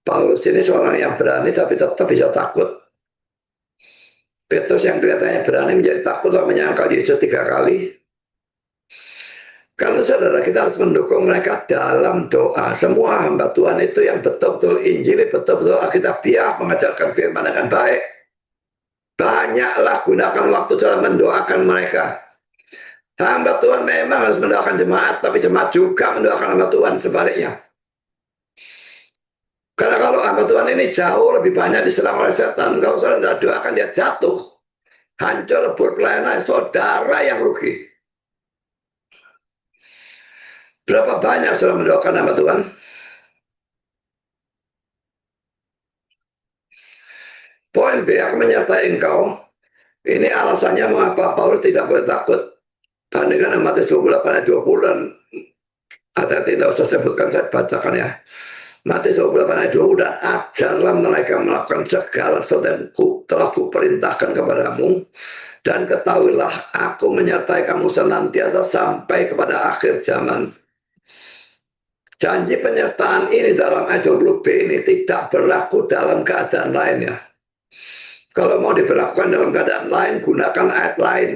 Paulus ini seorang yang berani tapi tetap bisa takut. Petrus yang kelihatannya berani menjadi takut dan menyangkal Yesus 3 kali. Karena saudara, kita harus mendukung mereka dalam doa. Semua hamba Tuhan itu yang betul-betul Injil, betul-betul Alkitabiah, mengajarkan firman dengan baik. Banyaklah gunakan waktu dalam mendoakan mereka. Hamba Tuhan memang harus mendoakan jemaat, tapi jemaat juga mendoakan hamba Tuhan sebaliknya. Karena kalau hamba Tuhan ini jauh lebih banyak diserang oleh setan, kalau saudara tidak doakan dia jatuh. hancur lebur pelayanan, saudara yang rugi. Berapa banyak sudah mendoakan nama Tuhan? Poin B, aku menyertai engkau. Ini alasannya mengapa Paulus tidak boleh takut. Bandingkan Matius 28 ayat 20 dan ada tidak usah sebutkan, saya bacakan ya. Matius 28 ayat 20, dan ajarlah mereka melakukan segala sesuatu yang telah kuperintahkan kepadamu, dan ketahuilah aku menyertai kamu senantiasa sampai kepada akhir zaman. Janji penyertaan ini dalam ayat 20b ini tidak berlaku dalam keadaan lain ya. Kalau mau diberlakukan dalam keadaan lain, gunakan ayat lain.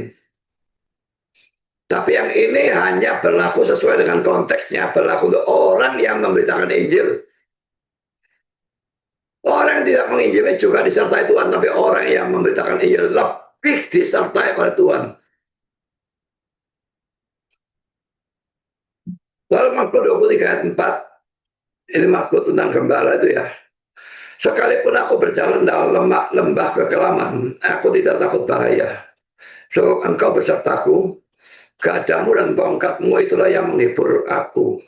Tapi yang ini hanya berlaku sesuai dengan konteksnya, berlaku untuk orang yang memberitakan Injil. Orang yang tidak menginjili juga disertai Tuhan, tapi orang yang memberitakan Injil lebih disertai oleh Tuhan. Lalu Mazmur 23 ayat 4, ini Mazmur tentang gembala itu ya. Sekalipun aku berjalan dalam lembah kekelaman, aku tidak takut bahaya. Sebab engkau besertaku, gadamu dan tongkatmu itulah yang menghibur aku.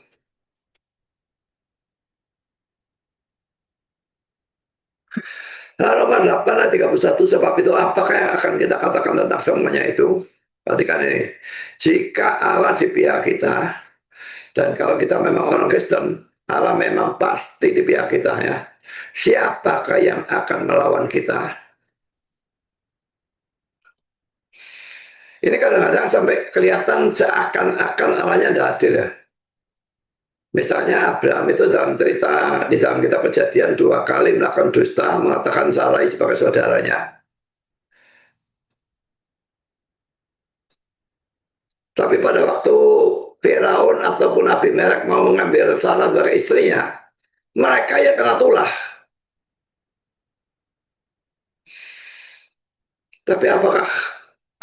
Nah, Roma 8 ayat 31, sebab itu apakah yang akan kita katakan tentang semuanya itu? Perhatikan ini, jika Allah di pihak kita, dan kalau kita memang orang Kristen, Allah memang pasti di pihak kita ya. Siapakah yang akan melawan kita? Ini kadang-kadang sampai kelihatan seakan-akan Allahnya tidak adil ya. Misalnya Abraham itu dalam cerita, di dalam kitab Kejadian 2 kali melakukan dusta, mengatakan Sarai sebagai saudaranya. Tapi pada waktu Firaun ataupun Abimelek mau mengambil Sarah sebagai istrinya, mereka yang kena tulah. Tapi apakah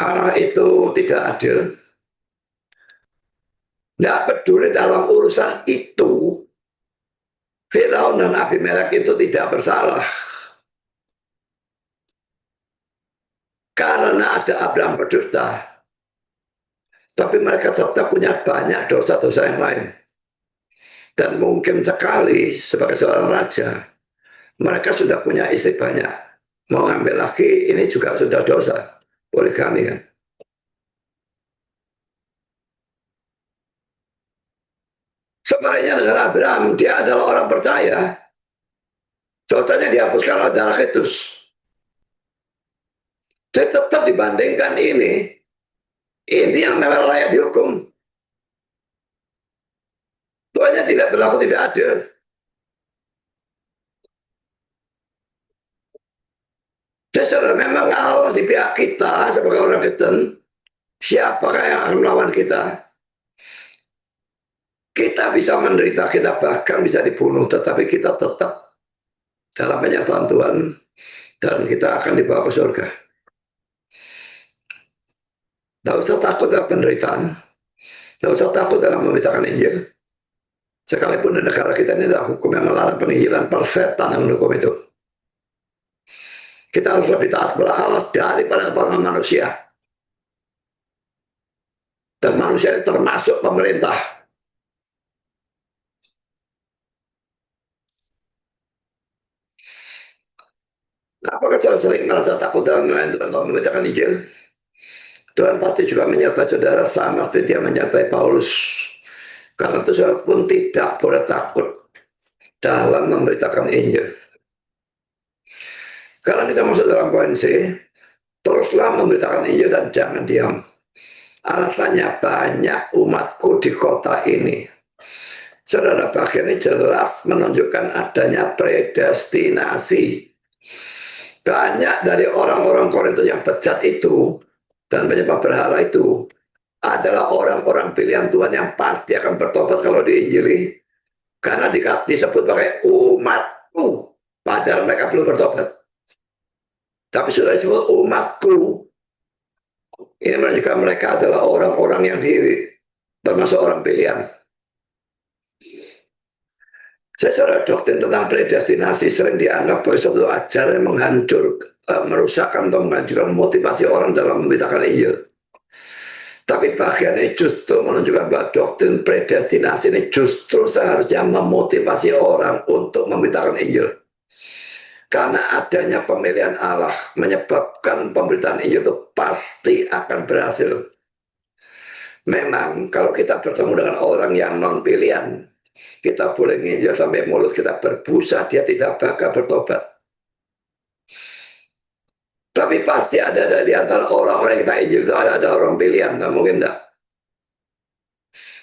Allah itu tidak adil? Tidak peduli dalam urusan itu, Firaun dan Abimelek itu tidak bersalah. Karena ada Abraham berdusta. Tapi mereka tetap punya banyak dosa-dosa yang lain. Dan mungkin sekali sebagai seorang raja, mereka sudah punya istri banyak. Mau ngambil lagi, ini juga sudah dosa. Poligami kan. Sebaliknya dengan Abraham, dia adalah orang percaya. Dosanya dihapuskan oleh darah Kristus. Jadi tetap dibandingkan ini yang memang layak dihukum. Tuhannya tidak berlaku tidak adil. Jadi saudara, memang Allah di pihak kita sebagai orang Kristen, siapakah yang akan melawan kita? Kita bisa menderita, kita bahkan bisa dibunuh, tetapi kita tetap dalam penyertaan Tuhan dan kita akan dibawa ke surga. Tidak usah takut dalam penderitaan, tidak usah takut dalam memberitakan Injil. Sekalipun di negara kita ini ada hukum yang melarang penginjilan, persetan yang mendukung itu. Kita harus lebih taat kepada Allah daripada kepada manusia. Dan manusia termasuk pemerintah. Apakah saudara sering merasa takut dalam melayani Tuhan atau memberitakan Injil? Tuhan pasti juga menyertai saudara sama seperti dia menyertai Paulus. Karena itu saudara pun tidak boleh takut dalam memberitakan Injil. Sekarang kita masuk dalam poin C, teruslah memberitakan Injil dan jangan diam. Alasannya banyak umatku di kota ini. Saudara, bagian ini jelas menunjukkan adanya predestinasi. Banyak dari orang-orang Korintus yang bejat itu dan penyembah berhala itu adalah orang-orang pilihan Tuhan yang pasti akan bertobat kalau diinjili. Karena disebut sebagai umatku, padahal mereka belum bertobat. Tapi sudah disebut umatku. Ini menunjukkan mereka adalah orang-orang yang termasuk orang pilihan. Saudara, doktrin tentang predestinasi sering dianggap sebagai suatu ajaran yang menghancurkan, merusakkan atau menghancurkan motivasi orang dalam memberitakan Injil. Tapi bagian ini justru menunjukkan bahwa doktrin predestinasi ini justru seharusnya memotivasi orang untuk memberitakan Injil. Karena adanya pemilihan Allah menyebabkan pemberitaan Injil itu pasti akan berhasil. Memang kalau kita bertemu dengan orang yang non pilihan, kita boleh nginjil sampai mulut kita berbusa, dia tidak bakal bertobat. Tapi pasti ada di antara orang-orang yang kita injil itu ada orang pilihan, nggak mungkin enggak.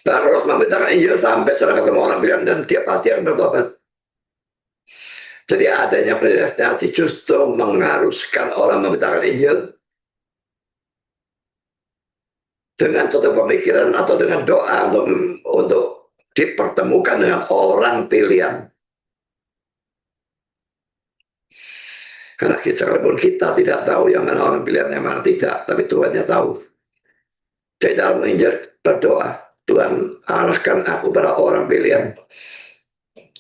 Terus memberitakan Injil sampai secara ketemu orang pilihan dan dia pasti akan bertobat. Jadi adanya predestinasi justru mengharuskan orang memberitakan Injil dengan satu pemikiran atau dengan doa untuk dipertemukan dengan orang pilihan. Karena sekalipun kita tidak tahu yang mana orang pilihan yang mana tidak, tapi Tuhan yang tahu. Jadi dalam menginjil berdoa, Tuhan arahkan aku pada orang pilihan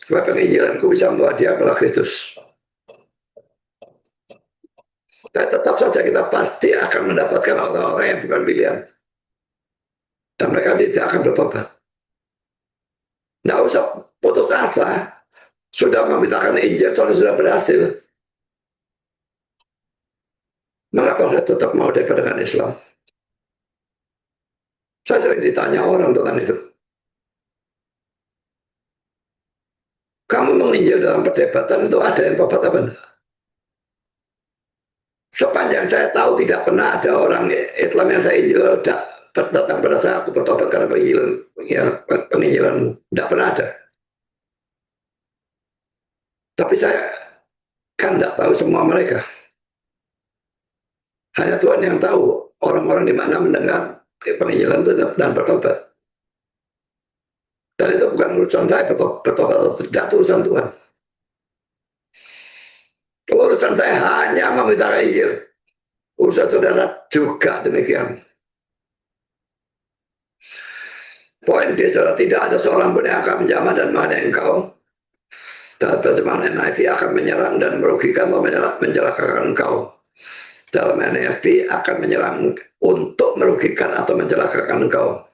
supaya penginjilanku bisa membawa dia kepada Kristus. Dan tetap saja kita pasti akan mendapatkan orang-orang yang bukan pilihan. Dan mereka tidak akan bertobat. Nggak usah putus asa. Sudah memberitakan Injil, soalnya sudah berhasil. Mengapa saya tetap mau daripada dengan Islam? Saya sering ditanya orang tentang itu. Kamu menginjil dalam perdebatan itu ada yang tobat apa enggak? Sepanjang saya tahu tidak pernah ada orang Islam yang saya injil datang pada saya aku bertobat karena penginjilanmu. Tidak pernah ada. Tapi saya kan tidak tahu semua mereka. Hanya Tuhan yang tahu orang-orang di mana mendengar penginjilan itu dan bertobat. Dan itu bukan urusan saya bertobat atau tidak, itu urusan Tuhan. Urusan saya hanya memberitakan Injil. Urusan saudara juga demikian. Poin dia adalah tidak ada seorang pun yang akan menjamah dan menganiaya engkau. Dan terjemahan NIV akan menyerang dan merugikan atau mencelakakan engkau. Dalam NIV akan menyerang untuk merugikan atau mencelakakan engkau.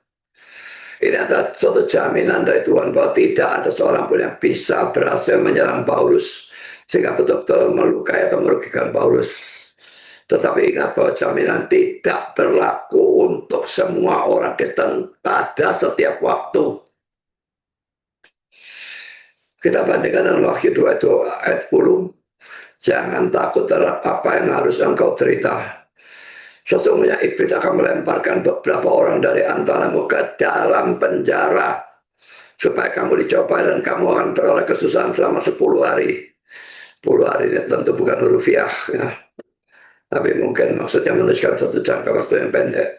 Ini adalah suatu jaminan dari Tuhan bahwa tidak ada seorang pun yang bisa berhasil menyerang Paulus sehingga betul-betul melukai atau merugikan Paulus. Tetapi ingat bahwa jaminan tidak berlaku untuk semua orang Kristen pada setiap waktu. Kita bandingkan dengan Wahyu 2 itu ayat 10. Jangan takut terhadap apa yang harus engkau derita. Sesungguhnya iblis akan melemparkan beberapa orang dari antaramu ke dalam penjara supaya kamu dicoba dan kamu akan beroleh kesusahan selama 10 hari. 10 hari ini tentu bukan hurufiah ya. Tapi mungkin maksudnya menuliskan satu jangka waktu yang pendek.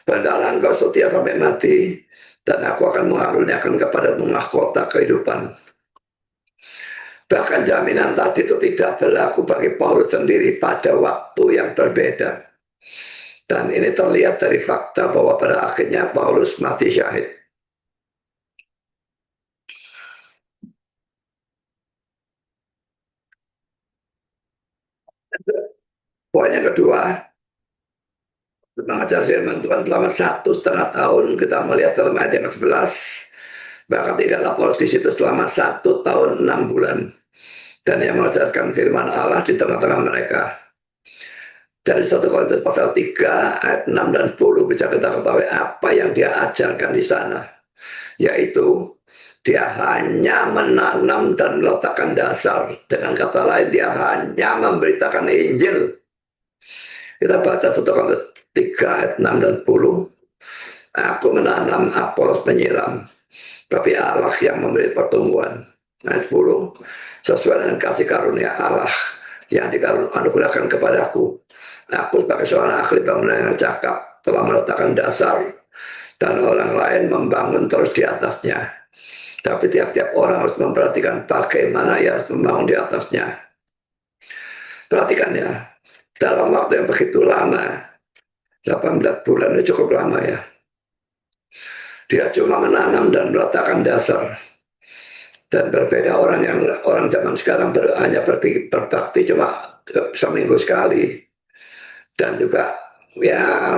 Hendaklah engkau setia sampai mati, dan aku akan mengaruniakan kepadamu mahkota kehidupan. Bahkan jaminan tadi itu tidak berlaku bagi Paulus sendiri pada waktu yang berbeda. Dan ini terlihat dari fakta bahwa pada akhirnya Paulus mati syahid. Poin yang kedua, mengajar firman Tuhan selama 1,5 tahun, kita melihat dalam ayat yang ke-11, bahkan tidaklah Paulus di situ selama 1 tahun 6 bulan. Dan yang mengajarkan firman Allah di tengah-tengah mereka. Dari 1 Korintus pasal 3 ayat 6 dan 10 bisa kita ketahui apa yang dia ajarkan di sana. Yaitu dia hanya menanam dan meletakkan dasar. Dengan kata lain dia hanya memberitakan Injil. Kita baca 1 Korintus 3 ayat 6 dan 10. Aku menanam, Apolos menyiram, tapi Allah yang memberi pertumbuhan. Ayat 10. Sesuai dengan kasih karunia Allah yang dianugerahkan kepadaku. Aku sebagai seorang ahli bangunan yang cakap telah meletakkan dasar dan orang lain membangun terus di atasnya. Tapi tiap-tiap orang harus memperhatikan bagaimana ia harus membangun di atasnya. Perhatikan ya, dalam waktu yang begitu lama, 18 bulan itu cukup lama ya. Dia cuma menanam dan meletakkan dasar. Dan berbeda orang zaman sekarang hanya berpikir berbakti cuma seminggu sekali, dan juga ya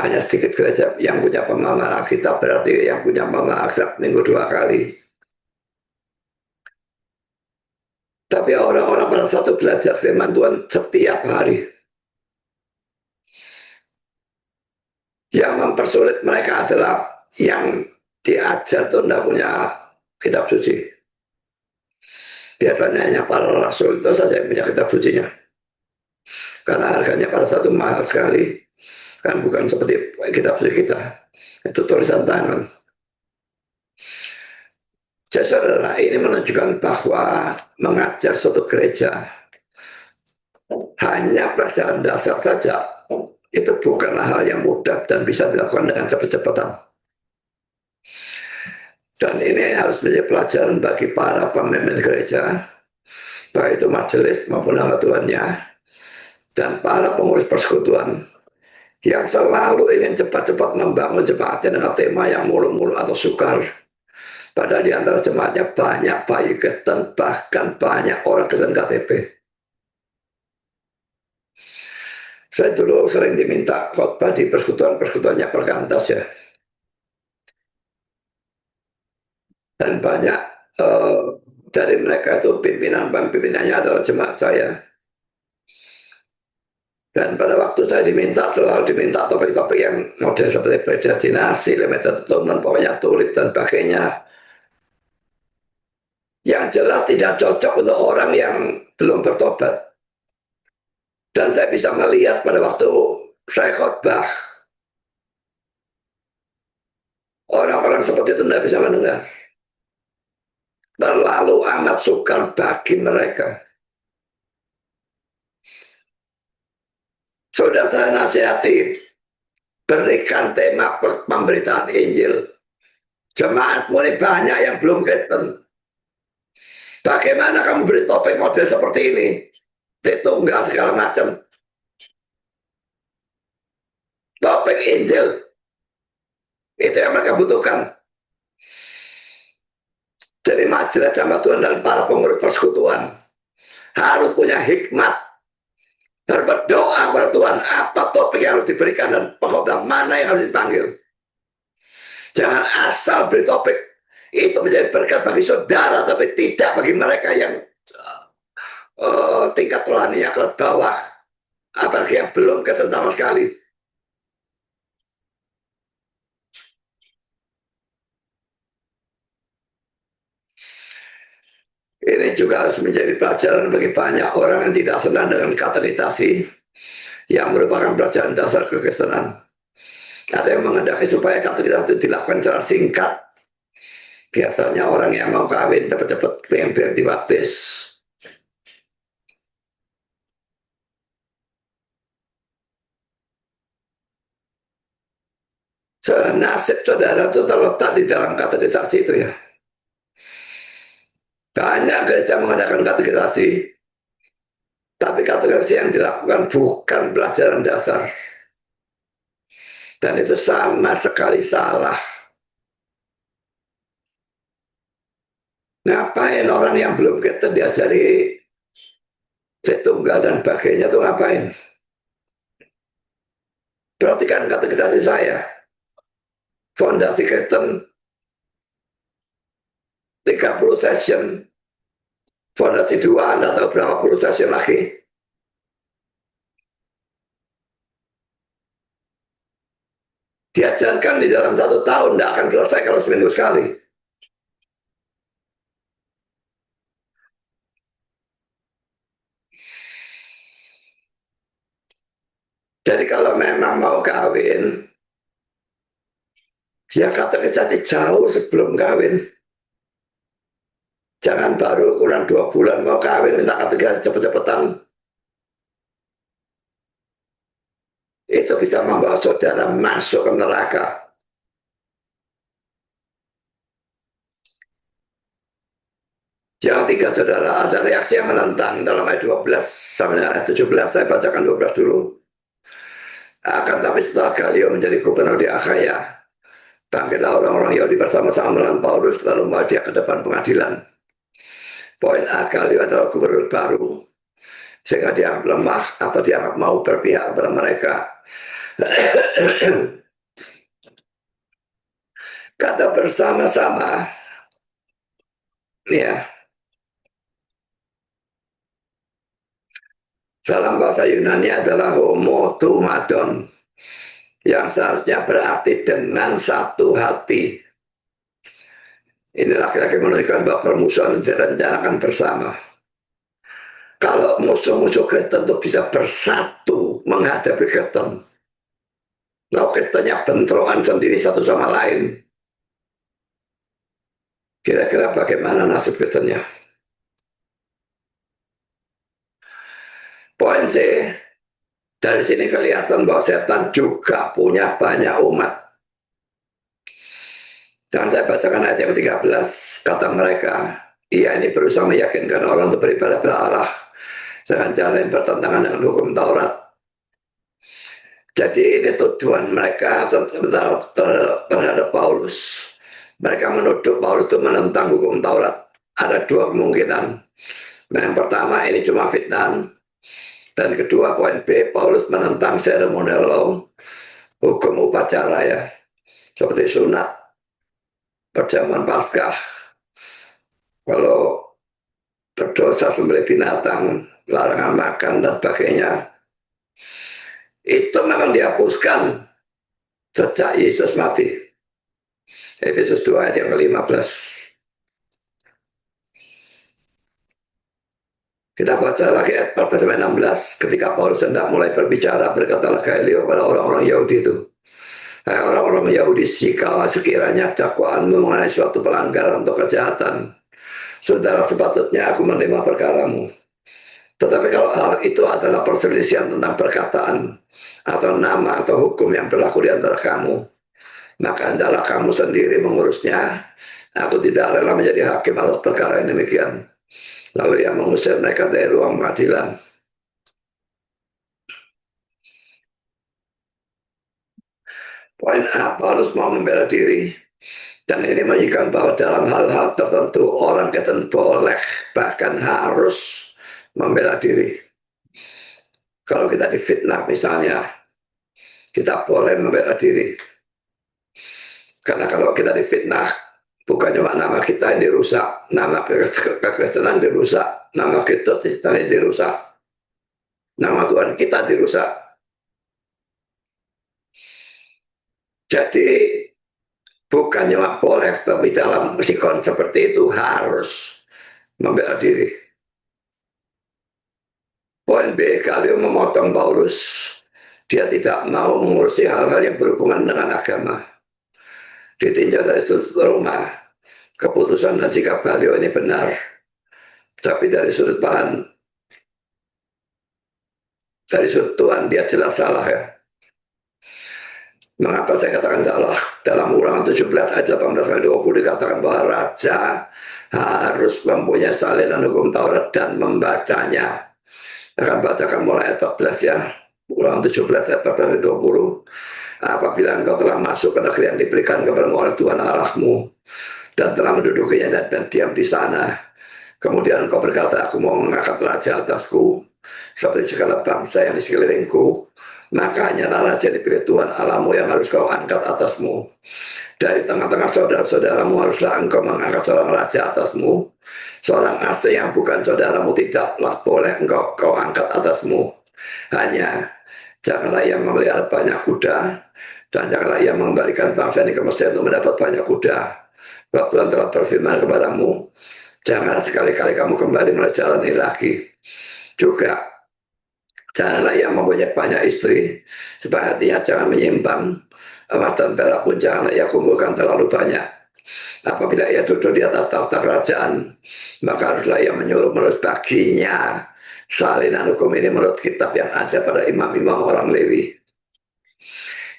hanya sedikit gereja yang punya pemahaman Alkitab, berarti yang punya pemahaman Alkitab minggu 2 kali. Tapi orang-orang pada satu belajar firman Tuhan setiap hari. Yang mempersulit mereka adalah yang diajar itu tidak punya kitab suci. Biasanya hanya para rasul itu saja yang punya kitab sucinya. Karena harganya pada satu mahal sekali. Kan bukan seperti kitab suci kita. Itu tulisan tangan. Jadi saudara, ini menunjukkan bahwa mengajar suatu gereja hanya pelajaran dasar saja itu bukanlah hal yang mudah dan bisa dilakukan dengan cepat-cepatan. Dan ini harus menjadi pelajaran bagi para pemimpin gereja, baik itu majelis maupun nama Tuhannya, dan para pengurus persekutuan yang selalu ingin cepat-cepat membangun jemaatnya dengan tema yang mulu-mulu atau sukar. Padahal di antara jemaatnya banyak bayi Kristen, bahkan banyak orang Kristen KTP. Saya dulu sering diminta khotbah di persekutuan-persekutuannya Perkantas ya. Dan banyak dari mereka itu pimpinannya adalah jemaat saya. Dan pada waktu saya selalu diminta topik-topik yang model seperti predestinasi, limited atonement, pokoknya tulip dan sebagainya. Yang jelas tidak cocok untuk orang yang belum bertobat. Dan saya bisa melihat pada waktu saya khotbah, orang-orang seperti itu tidak bisa mendengar. Terlalu amat sukar bagi mereka. Sudah saya nasihati, berikan tema pemberitaan Injil. Jemaatmu ini banyak yang belum Kristen. Bagaimana kamu beri topik model seperti ini? Tunggal segala macam. Topik Injil. Itu yang mereka butuhkan. Jadi majelis sama Tuhan dan para pengurus persekutuan harus punya hikmat dan berdoa kepada Tuhan apa topik yang harus diberikan dan pengkhotbah mana yang harus dipanggil. Jangan asal beri topik. Itu menjadi berkat bagi saudara, tapi tidak bagi mereka yang tingkat rohaninya kelas bawah, apalagi yang belum Kristen sama sekali. Ini juga harus menjadi pelajaran bagi banyak orang yang tidak senang dengan katekisasi, yang merupakan pelajaran dasar kekristenan. Ada yang mengendaki supaya katekisasi itu dilakukan secara singkat. Biasanya orang yang mau kawin cepat-cepat pengen biar dibaptis. Nasib saudara itu terletak di dalam katekisasi itu ya. Banyak gereja mengadakan katekisasi, tapi katekisasi yang dilakukan bukan pelajaran dasar. Dan itu sama sekali salah. Ngapain orang yang belum Kristen diajari Tritunggal dan sebagainya itu ngapain? Perhatikan katekisasi saya. Fondasi Kristen 30 session. Fondasi 2 Anda tahu berapa puluh session lagi. Diajarkan di dalam 1 tahun, tidak akan selesai kalau seminggu sekali. Jadi kalau memang mau kawin, ya katekisasi jauh sebelum kawin. Jangan baru kurang 2 bulan mau kawin, minta katekisasi cepet-cepetan. Itu bisa membawa saudara masuk ke neraka. Yang ketiga saudara, ada reaksi yang menentang dalam ayat 12 sampai ayat 17. Saya bacakan 12 dulu. Akan tapi setelah Galio menjadi gubernur di Akhaya, Bangkitlah orang-orang Yahudi bersama-sama melawan Paulus, lalu membawa dia ke depan pengadilan. Poin A, Galio adalah gubernur baru, sehingga dianggap lemah atau dianggap mau berpihak kepada mereka. Kata bersama-sama, ya, dalam bahasa Yunani adalah homotumadon, yang seharusnya berarti dengan satu hati. Ini laki-laki menunjukkan bahwa permusuhan direncanakan bersama. Kalau musuh-musuh Kristen itu bisa bersatu menghadapi Kristen, lalu Kristennya bentrokan sendiri satu sama lain, kira-kira bagaimana nasib Kristennya? Poin C, dari sini kelihatan bahwa setan juga punya banyak umat. Dan saya bacakan ayat yang 13, kata mereka, ia ini berusaha meyakinkan orang untuk beribadah pada Allah dengan cara yang bertentangan dengan hukum Taurat. Jadi ini tujuan mereka terhadap Paulus. Mereka menuduh Paulus itu menentang hukum Taurat. Ada dua kemungkinan. Yang pertama, ini cuma fitnah. Dan kedua, poin B, Paulus menentang ceremonial law, hukum upacara ya, seperti sunat, perjamuan Paskah. Kalau berdosa sembelih binatang, larangan makan dan sebagainya, itu memang dihapuskan sejak Yesus mati. Efesus 2 ayat yang ke-15. Kita baca lagi ayat 14-16. Ketika Paulus hendak mulai berbicara, berkatalah Galio pada orang-orang Yahudi itu, hai orang-orang Yahudi, jika sekiranya dakwaanmu mengenai suatu pelanggaran atau kejahatan, saudara, sepatutnya aku menerima perkaramu. Tetapi kalau hal itu adalah perselisihan tentang perkataan atau nama atau hukum yang berlaku di antara kamu, maka hendaklah kamu sendiri mengurusnya. Aku tidak rela menjadi hakim atas perkara yang demikian. Lalu ia mengusir mereka dari ruang pengadilan. Poin A, Paulus mau membela diri. Dan ini menunjukkan bahwa dalam hal-hal tertentu orang Kristen boleh, bahkan harus membela diri. Kalau kita difitnah misalnya, kita boleh membela diri. Karena kalau kita difitnah, bukan cuma nama kita yang dirusak, nama kekristenan dirusak, nama Kristen dirusak, nama Tuhan kita dirusak. Jadi bukan cuma boleh, tapi dalam sikon seperti itu harus membela diri. Poin B, Galio memotong Paulus. Dia tidak mau mengurusi hal-hal yang berhubungan dengan agama. Ditinjau dari sudut rumah, keputusan dan sikap Galio ini benar. Tapi dari sudut Tuhan dia jelas salah ya. Mengapa saya katakan salah? Dalam Ulangan 17 ayat 18-20 dikatakan bahwa raja harus mempunyai salinan hukum Taurat dan membacanya. Akan bacakan mulai ayat 14 ya. Ulangan 17 ayat 18-20. Apabila engkau telah masuk ke negeri yang diberikan kepadamu oleh Tuhan Allahmu dan telah mendudukinya dan diam di sana, kemudian engkau berkata, aku mau mengangkat raja atasku seperti segala bangsa yang di sekelilingku, maka hanyalah raja dipilih Tuhan Allahmu yang harus kau angkat atasmu. Dari tengah-tengah saudara-saudaramu haruslah engkau mengangkat seorang raja atasmu. Seorang asing yang bukan saudaramu tidaklah boleh engkau angkat atasmu. Hanya janganlah ia memelihara banyak kuda, dan janganlah ia mengembalikan bangsa ini ke Mesir untuk mendapat banyak kuda. Sebab Tuhan telah berfirman kepadamu, janganlah sekali-kali kamu kembali melalui jalan ini lagi. Juga janganlah ia mempunyai banyak istri, supaya hatinya jangan menyimpang. Emas dan perak pun janganlah ia kumpulkan terlalu banyak. Apabila ia duduk di atas tahta kerajaan, maka haruslah ia menyuruh menurut baginya salinan hukum ini menurut kitab yang ada pada imam-imam orang Lewi.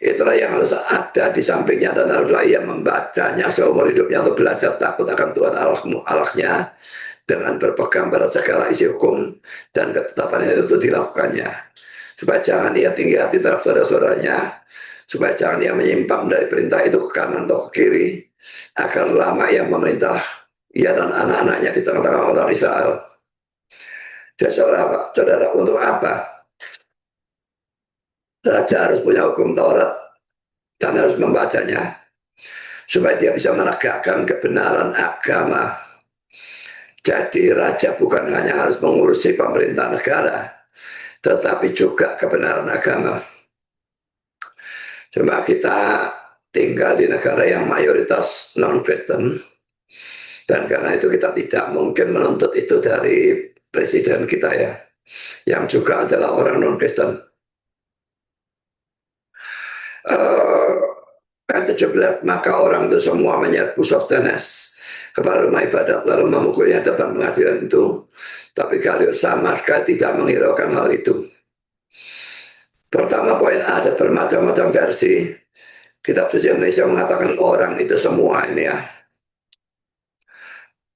Itulah yang harus ada di sampingnya, dan haruslah ia membacanya seumur hidupnya untuk belajar takut akan Tuhan Allahnya dengan berpegang pada segala isi hukum dan ketetapan itu dilakukannya, supaya jangan ia tinggi hati terhadap saudara-saudaranya, supaya jangan dia menyimpang dari perintah itu ke kanan atau ke kiri, agar lama yang memerintah ia dan anak-anaknya di tengah-tengah orang Israel. Jadi saudara, untuk apa raja harus punya hukum Taurat dan harus membacanya, supaya dia bisa menegakkan kebenaran agama. Jadi raja bukan hanya harus mengurusi pemerintah negara, tetapi juga kebenaran agama. Cuma kita tinggal di negara yang mayoritas non-Kristen, dan karena itu kita tidak mungkin menuntut itu dari presiden kita ya, yang juga adalah orang non-Kristen. Ayat 17, maka orang itu semua menyerbu Sostenes, kepala rumah ibadat, lalu memukulnya depan pengadilan itu. Tapi Galius sama sekali tidak menghiraukan hal itu. Pertama, poin A, ada bermacam-macam versi. Kitab Suci Indonesia mengatakan orang itu semua ini ya.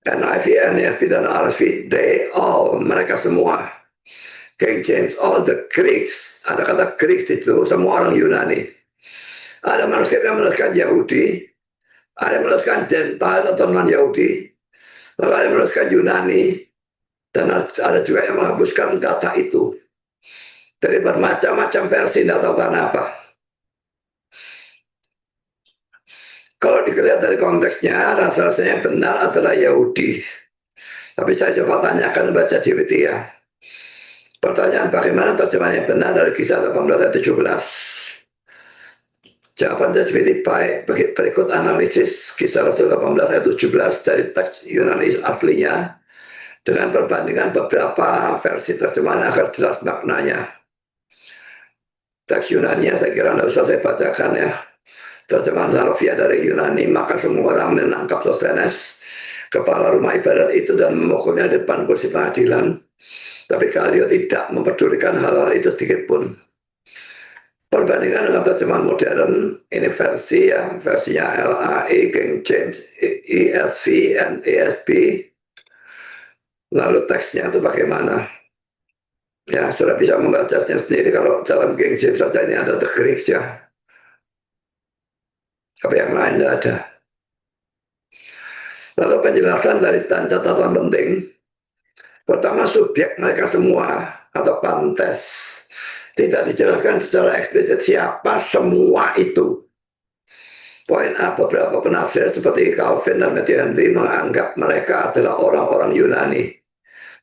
NIV, NIV dan RSV, they all, mereka semua. King James, all the Greeks, ada kata Greeks itu, semua orang Yunani. Ada manuskrip yang menuliskan Yahudi, ada yang menuliskan Gentile atau non-Yahudi, lalu ada yang menuliskan Yunani, dan ada juga yang menghapuskan kata itu. Jadi bermacam-macam versi, tidak tahu kenapa. Kalau dilihat dari konteksnya, rasa-rasanya benar adalah Yahudi. Tapi saya coba tanyakan baca GPT ya. Pertanyaan bagaimana terjemahan yang benar dari kisah 18 ayat 17. Jawaban GPT baik berikut analisis kisah Rasul 18 ayat 17 dari teks Yunani aslinya dengan perbandingan beberapa versi terjemahan agar jelas maknanya. Teks Yunani saya kira tidak usah saya bacakan ya. Terjemahan harfiah dari Yunani, maka semua orang menangkap Sostenes, kepala rumah ibadat itu, dan memukulnya di depan kursi pengadilan. Tapi Gallio tidak mempedulikan hal-hal itu sedikit pun. Perbandingan dengan terjemahan modern, ini versi ya, versinya LAE, King James, ESV, dan ESV. Lalu teksnya itu bagaimana? Ya, sudah bisa membacanya sendiri. Kalau dalam King James saja ini ada the Greeks ya. Tapi yang lain tidak ada. Lalu penjelasan dari catatan penting. Pertama, subjek mereka semua atau pantes tidak dijelaskan secara eksplisit siapa semua itu. Poin A, beberapa penafsir seperti Calvin dan Matthew Henry menganggap mereka adalah orang-orang Yunani,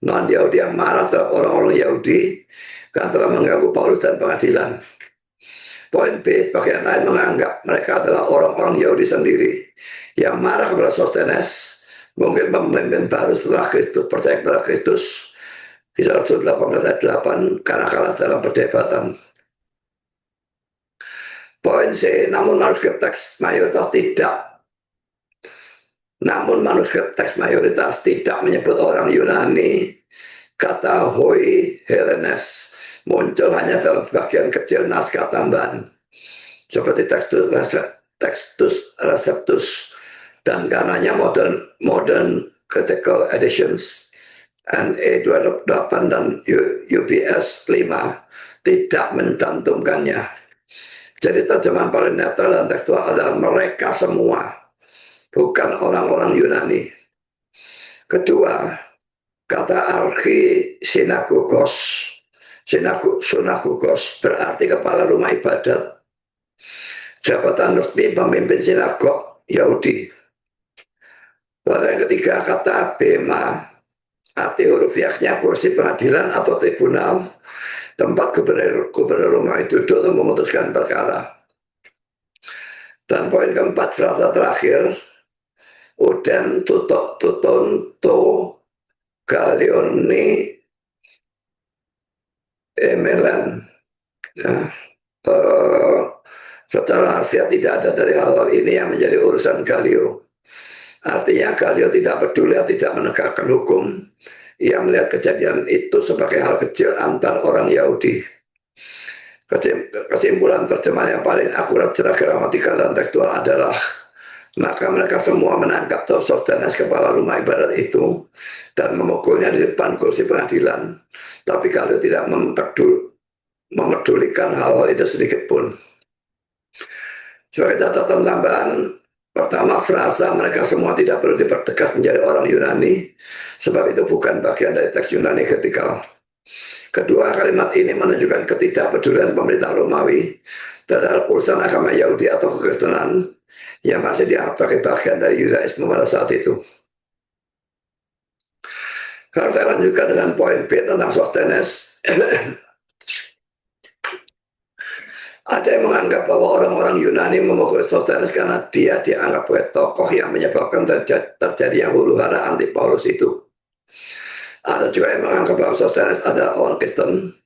non-Yahudi yang marah terhadap orang-orang Yahudi karena telah mengganggu Paulus dan pengadilan. Poin B, sebagian lain menganggap mereka adalah orang-orang Yahudi sendiri yang marah kepada Sostenes, mungkin pemimpin baru setelah Kristus, percaya kepada Kristus. Kisah Rasul 18 ayat 8, karena kalah dalam perdebatan. Poin C, namun manuskrip teks mayoritas tidak menyebut orang Yunani. Kata hoi Hellenes muncul hanya dalam sebagian kecil naskah tambahan seperti Textus Receptus dan karenanya modern critical editions NE 28 dan UBS 5 tidak mencantumkannya. Jadi terjemahan paling netral dan tekstual adalah mereka semua, bukan orang-orang Yunani. Kedua, kata archi sinagogos berarti kepala rumah ibadat, jabatan resmi pemimpin sinagog Yahudi. Lalu yang ketiga, kata bema, arti hurufiahnya kursi pengadilan atau tribunal, tempat gubernur rumah itu duduk untuk memutuskan perkara. Dan poin keempat, frasa terakhir, uden tutonto Galioni emelan. Nah, secara harfiah tidak ada dari hal-hal ini yang menjadi urusan Gallio. Artinya Gallio tidak peduli, tidak menegakkan hukum. Ia melihat kejadian itu sebagai hal kecil antar orang Yahudi. Kesimpulan terjemahan yang paling akurat secara gramatikal dan tekstual adalah maka mereka semua menangkap Sostenes kepala rumah ibadat itu dan memukulnya di depan kursi pengadilan. Tapi kalau tidak memedulikan hal-hal itu sedikit pun. Sebagai catatan tambahan, pertama, frasa mereka semua tidak perlu dipertegas menjadi orang Yunani, sebab itu bukan bagian dari teks Yunani kritikal. Kedua, kalimat ini menunjukkan ketidakpedulian pemerintah Romawi terhadap urusan agama Yahudi atau kekristenan yang masih dianggap sebagai bagian dari Yudaisme pada saat itu. Kalau saya lanjutkan dengan poin B tentang Sostenes, ada yang menganggap bahwa orang-orang Yunani memukul Sostenes karena dia dianggap sebagai tokoh yang menyebabkan terjadinya huru-hara anti Paulus itu. Ada juga yang menganggap bahwa Sostenes adalah orang Kristen,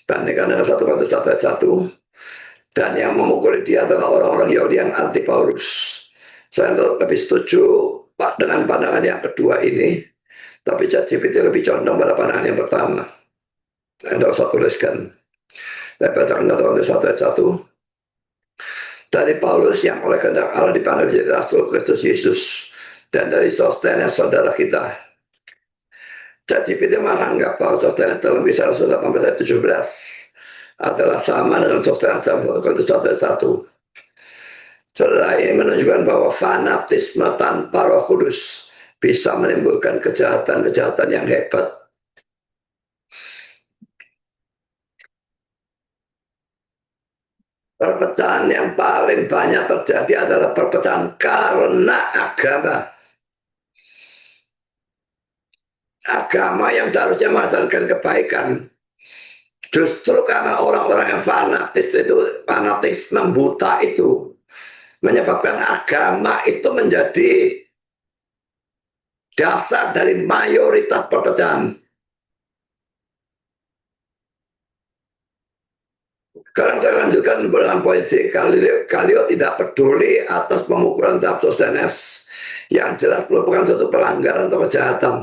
bandingkan dengan 1 Korintus 1 ayat 1, dan yang memukul dia adalah orang-orang Yahudi yang anti Paulus. Saya lebih setuju Pak dengan pandangan yang kedua ini, tapi ChatGPT lebih condong pada pandangan yang pertama. Saya tidak usah tuliskan. Saya bacakan 1 Korintus 1 ayat 1. Dari Paulus yang oleh kehendak Allah dipanggil menjadi Rasul Kristus Yesus, dan dari Sostenes saudara kita. ChatGPT menganggap bahwa Sostenes dalam Kisah Rasul 18 ayat 17 adalah sama dengan Sostenes dalam 1 Korintus 1 ayat 1. Saudara, ini menunjukkan bahwa fanatisme tanpa Roh Kudus bisa menimbulkan kejahatan-kejahatan yang hebat. Perpecahan yang paling banyak terjadi adalah perpecahan karena agama. Agama yang seharusnya menghasilkan kebaikan, justru karena orang-orang yang fanatisme buta itu menyebabkan agama itu menjadi dasar dari mayoritas perpecahan. Sekarang saya lanjutkan dalam poin C. Galio tidak peduli atas pemukulan terhadap Sostenes yang jelas merupakan suatu pelanggaran atau kejahatan.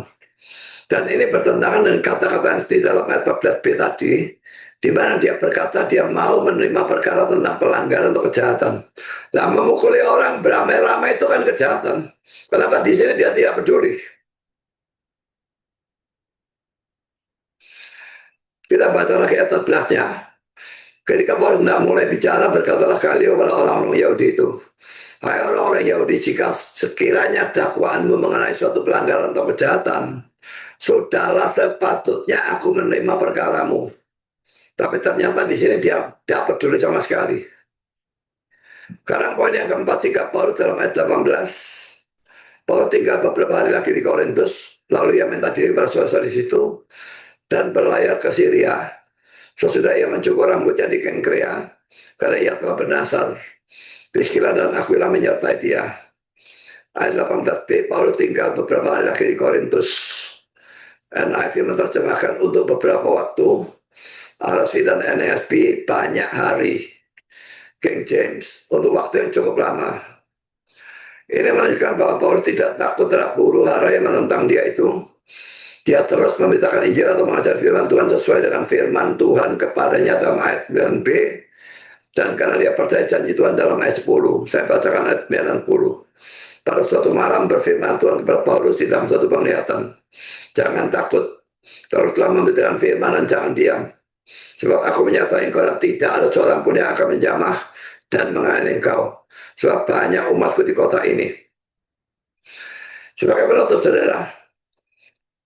Dan ini bertentangan dengan kata-kata yang di dalam ayat 14b tadi, di mana dia berkata dia mau menerima perkara tentang pelanggaran atau kejahatan. Nah, memukuli orang beramai-ramai itu kan kejahatan. Kenapa di sini dia tidak peduli? Kita baca lagi ayat 14-nya. Ketika Paulus mulai bicara, berkatalah Galio pada orang-orang Yahudi itu, hai orang-orang Yahudi, jika sekiranya dakwaanmu mengenai suatu pelanggaran atau kejahatan, sudahlah sepatutnya aku menerima perkaramu. Tapi ternyata di sini dia tidak peduli sama sekali. Sekarang poin yang keempat, jika Paulus dalam ayat 18, Paulus tinggal beberapa hari lagi di Korintus, lalu ia minta diri pada saudara di situ dan berlayar ke Syria. Sesudah ia mencukur rambutnya di Kengkrea, karena ia telah bernasar. Priscilla dan Aquila menyertai dia. Ayat 18b, Paulus tinggal beberapa hari lagi di Korintus. NIV menerjemahkan untuk beberapa waktu. RSV dan NASB banyak hari. King James untuk waktu yang cukup lama. Ini menunjukkan bahwa Paulus tidak takut terhadap huru-hara yang menentang dia itu. Dia terus memberitakan Injil atau mengajar firman Tuhan sesuai dengan firman Tuhan kepadanya dalam ayat 9b. Dan karena dia percaya janji Tuhan dalam ayat 10. Saya bacakan ayat 90. Pada suatu malam berfirman Tuhan kepada Paulus di dalam suatu penglihatan. Jangan takut. Teruslah memberitakan firman dan jangan diam. Sebab aku menyatakan karena tidak ada seorang pun yang akan menjamah dan menganiaya engkau. Sebab banyak umatku di kota ini. Sebagai penutup saudara,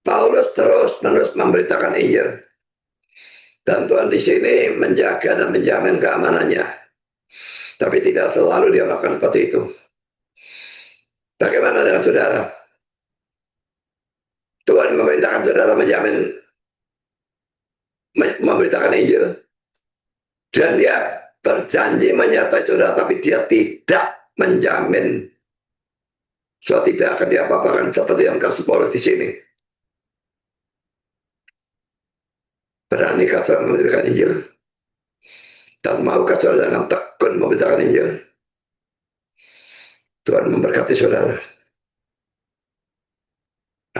Paulus terus-menerus memberitakan Injil. Dan Tuhan di sini menjaga dan menjamin keamanannya. Tapi tidak selalu dia melakukan seperti itu. Bagaimana dengan saudara? Tuhan memerintahkan saudara memberitakan Injil. Dan dia berjanji menyertai saudara, tapi dia tidak menjamin saudara tidak akan diapa-apakan seperti yang kasus Paulus di sini. Berani saudara memberitakan Injil? Dan maukah saudara dengan tekun memberitakan Injil? Tuhan memberkati saudara.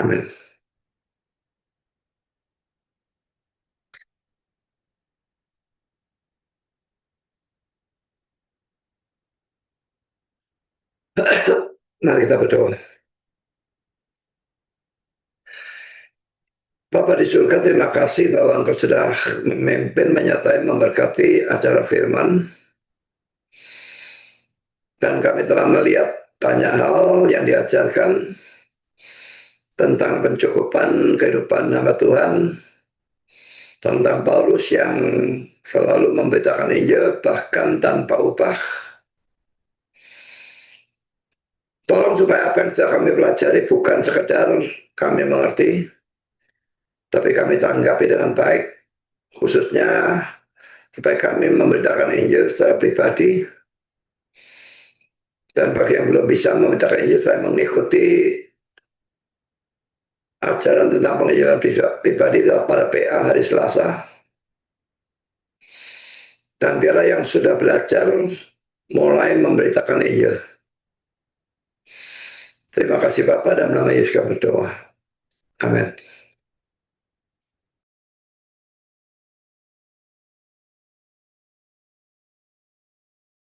Amin. Mari kita berdoa. Bapa di surga, terima kasih bahwa Engkau sudah memimpin, menyertai, memberkati acara firman. Dan kami telah melihat banyak hal yang diajarkan tentang pencukupan kehidupan hamba Tuhan, tentang Paulus yang selalu memberitakan Injil bahkan tanpa upah. Tolong supaya apa yang sudah kami pelajari bukan sekedar kami mengerti, tapi kami tanggapi dengan baik, khususnya supaya kami memberitakan Injil secara pribadi. Dan bagi yang belum bisa memberitakan Injil, supaya mengikuti ajaran tentang penginjilan pribadi pada PA hari Selasa. Dan biarlah yang sudah belajar mulai memberitakan Injil. Terima kasih Bapak, dalam nama Yesus kami berdoa. Amin.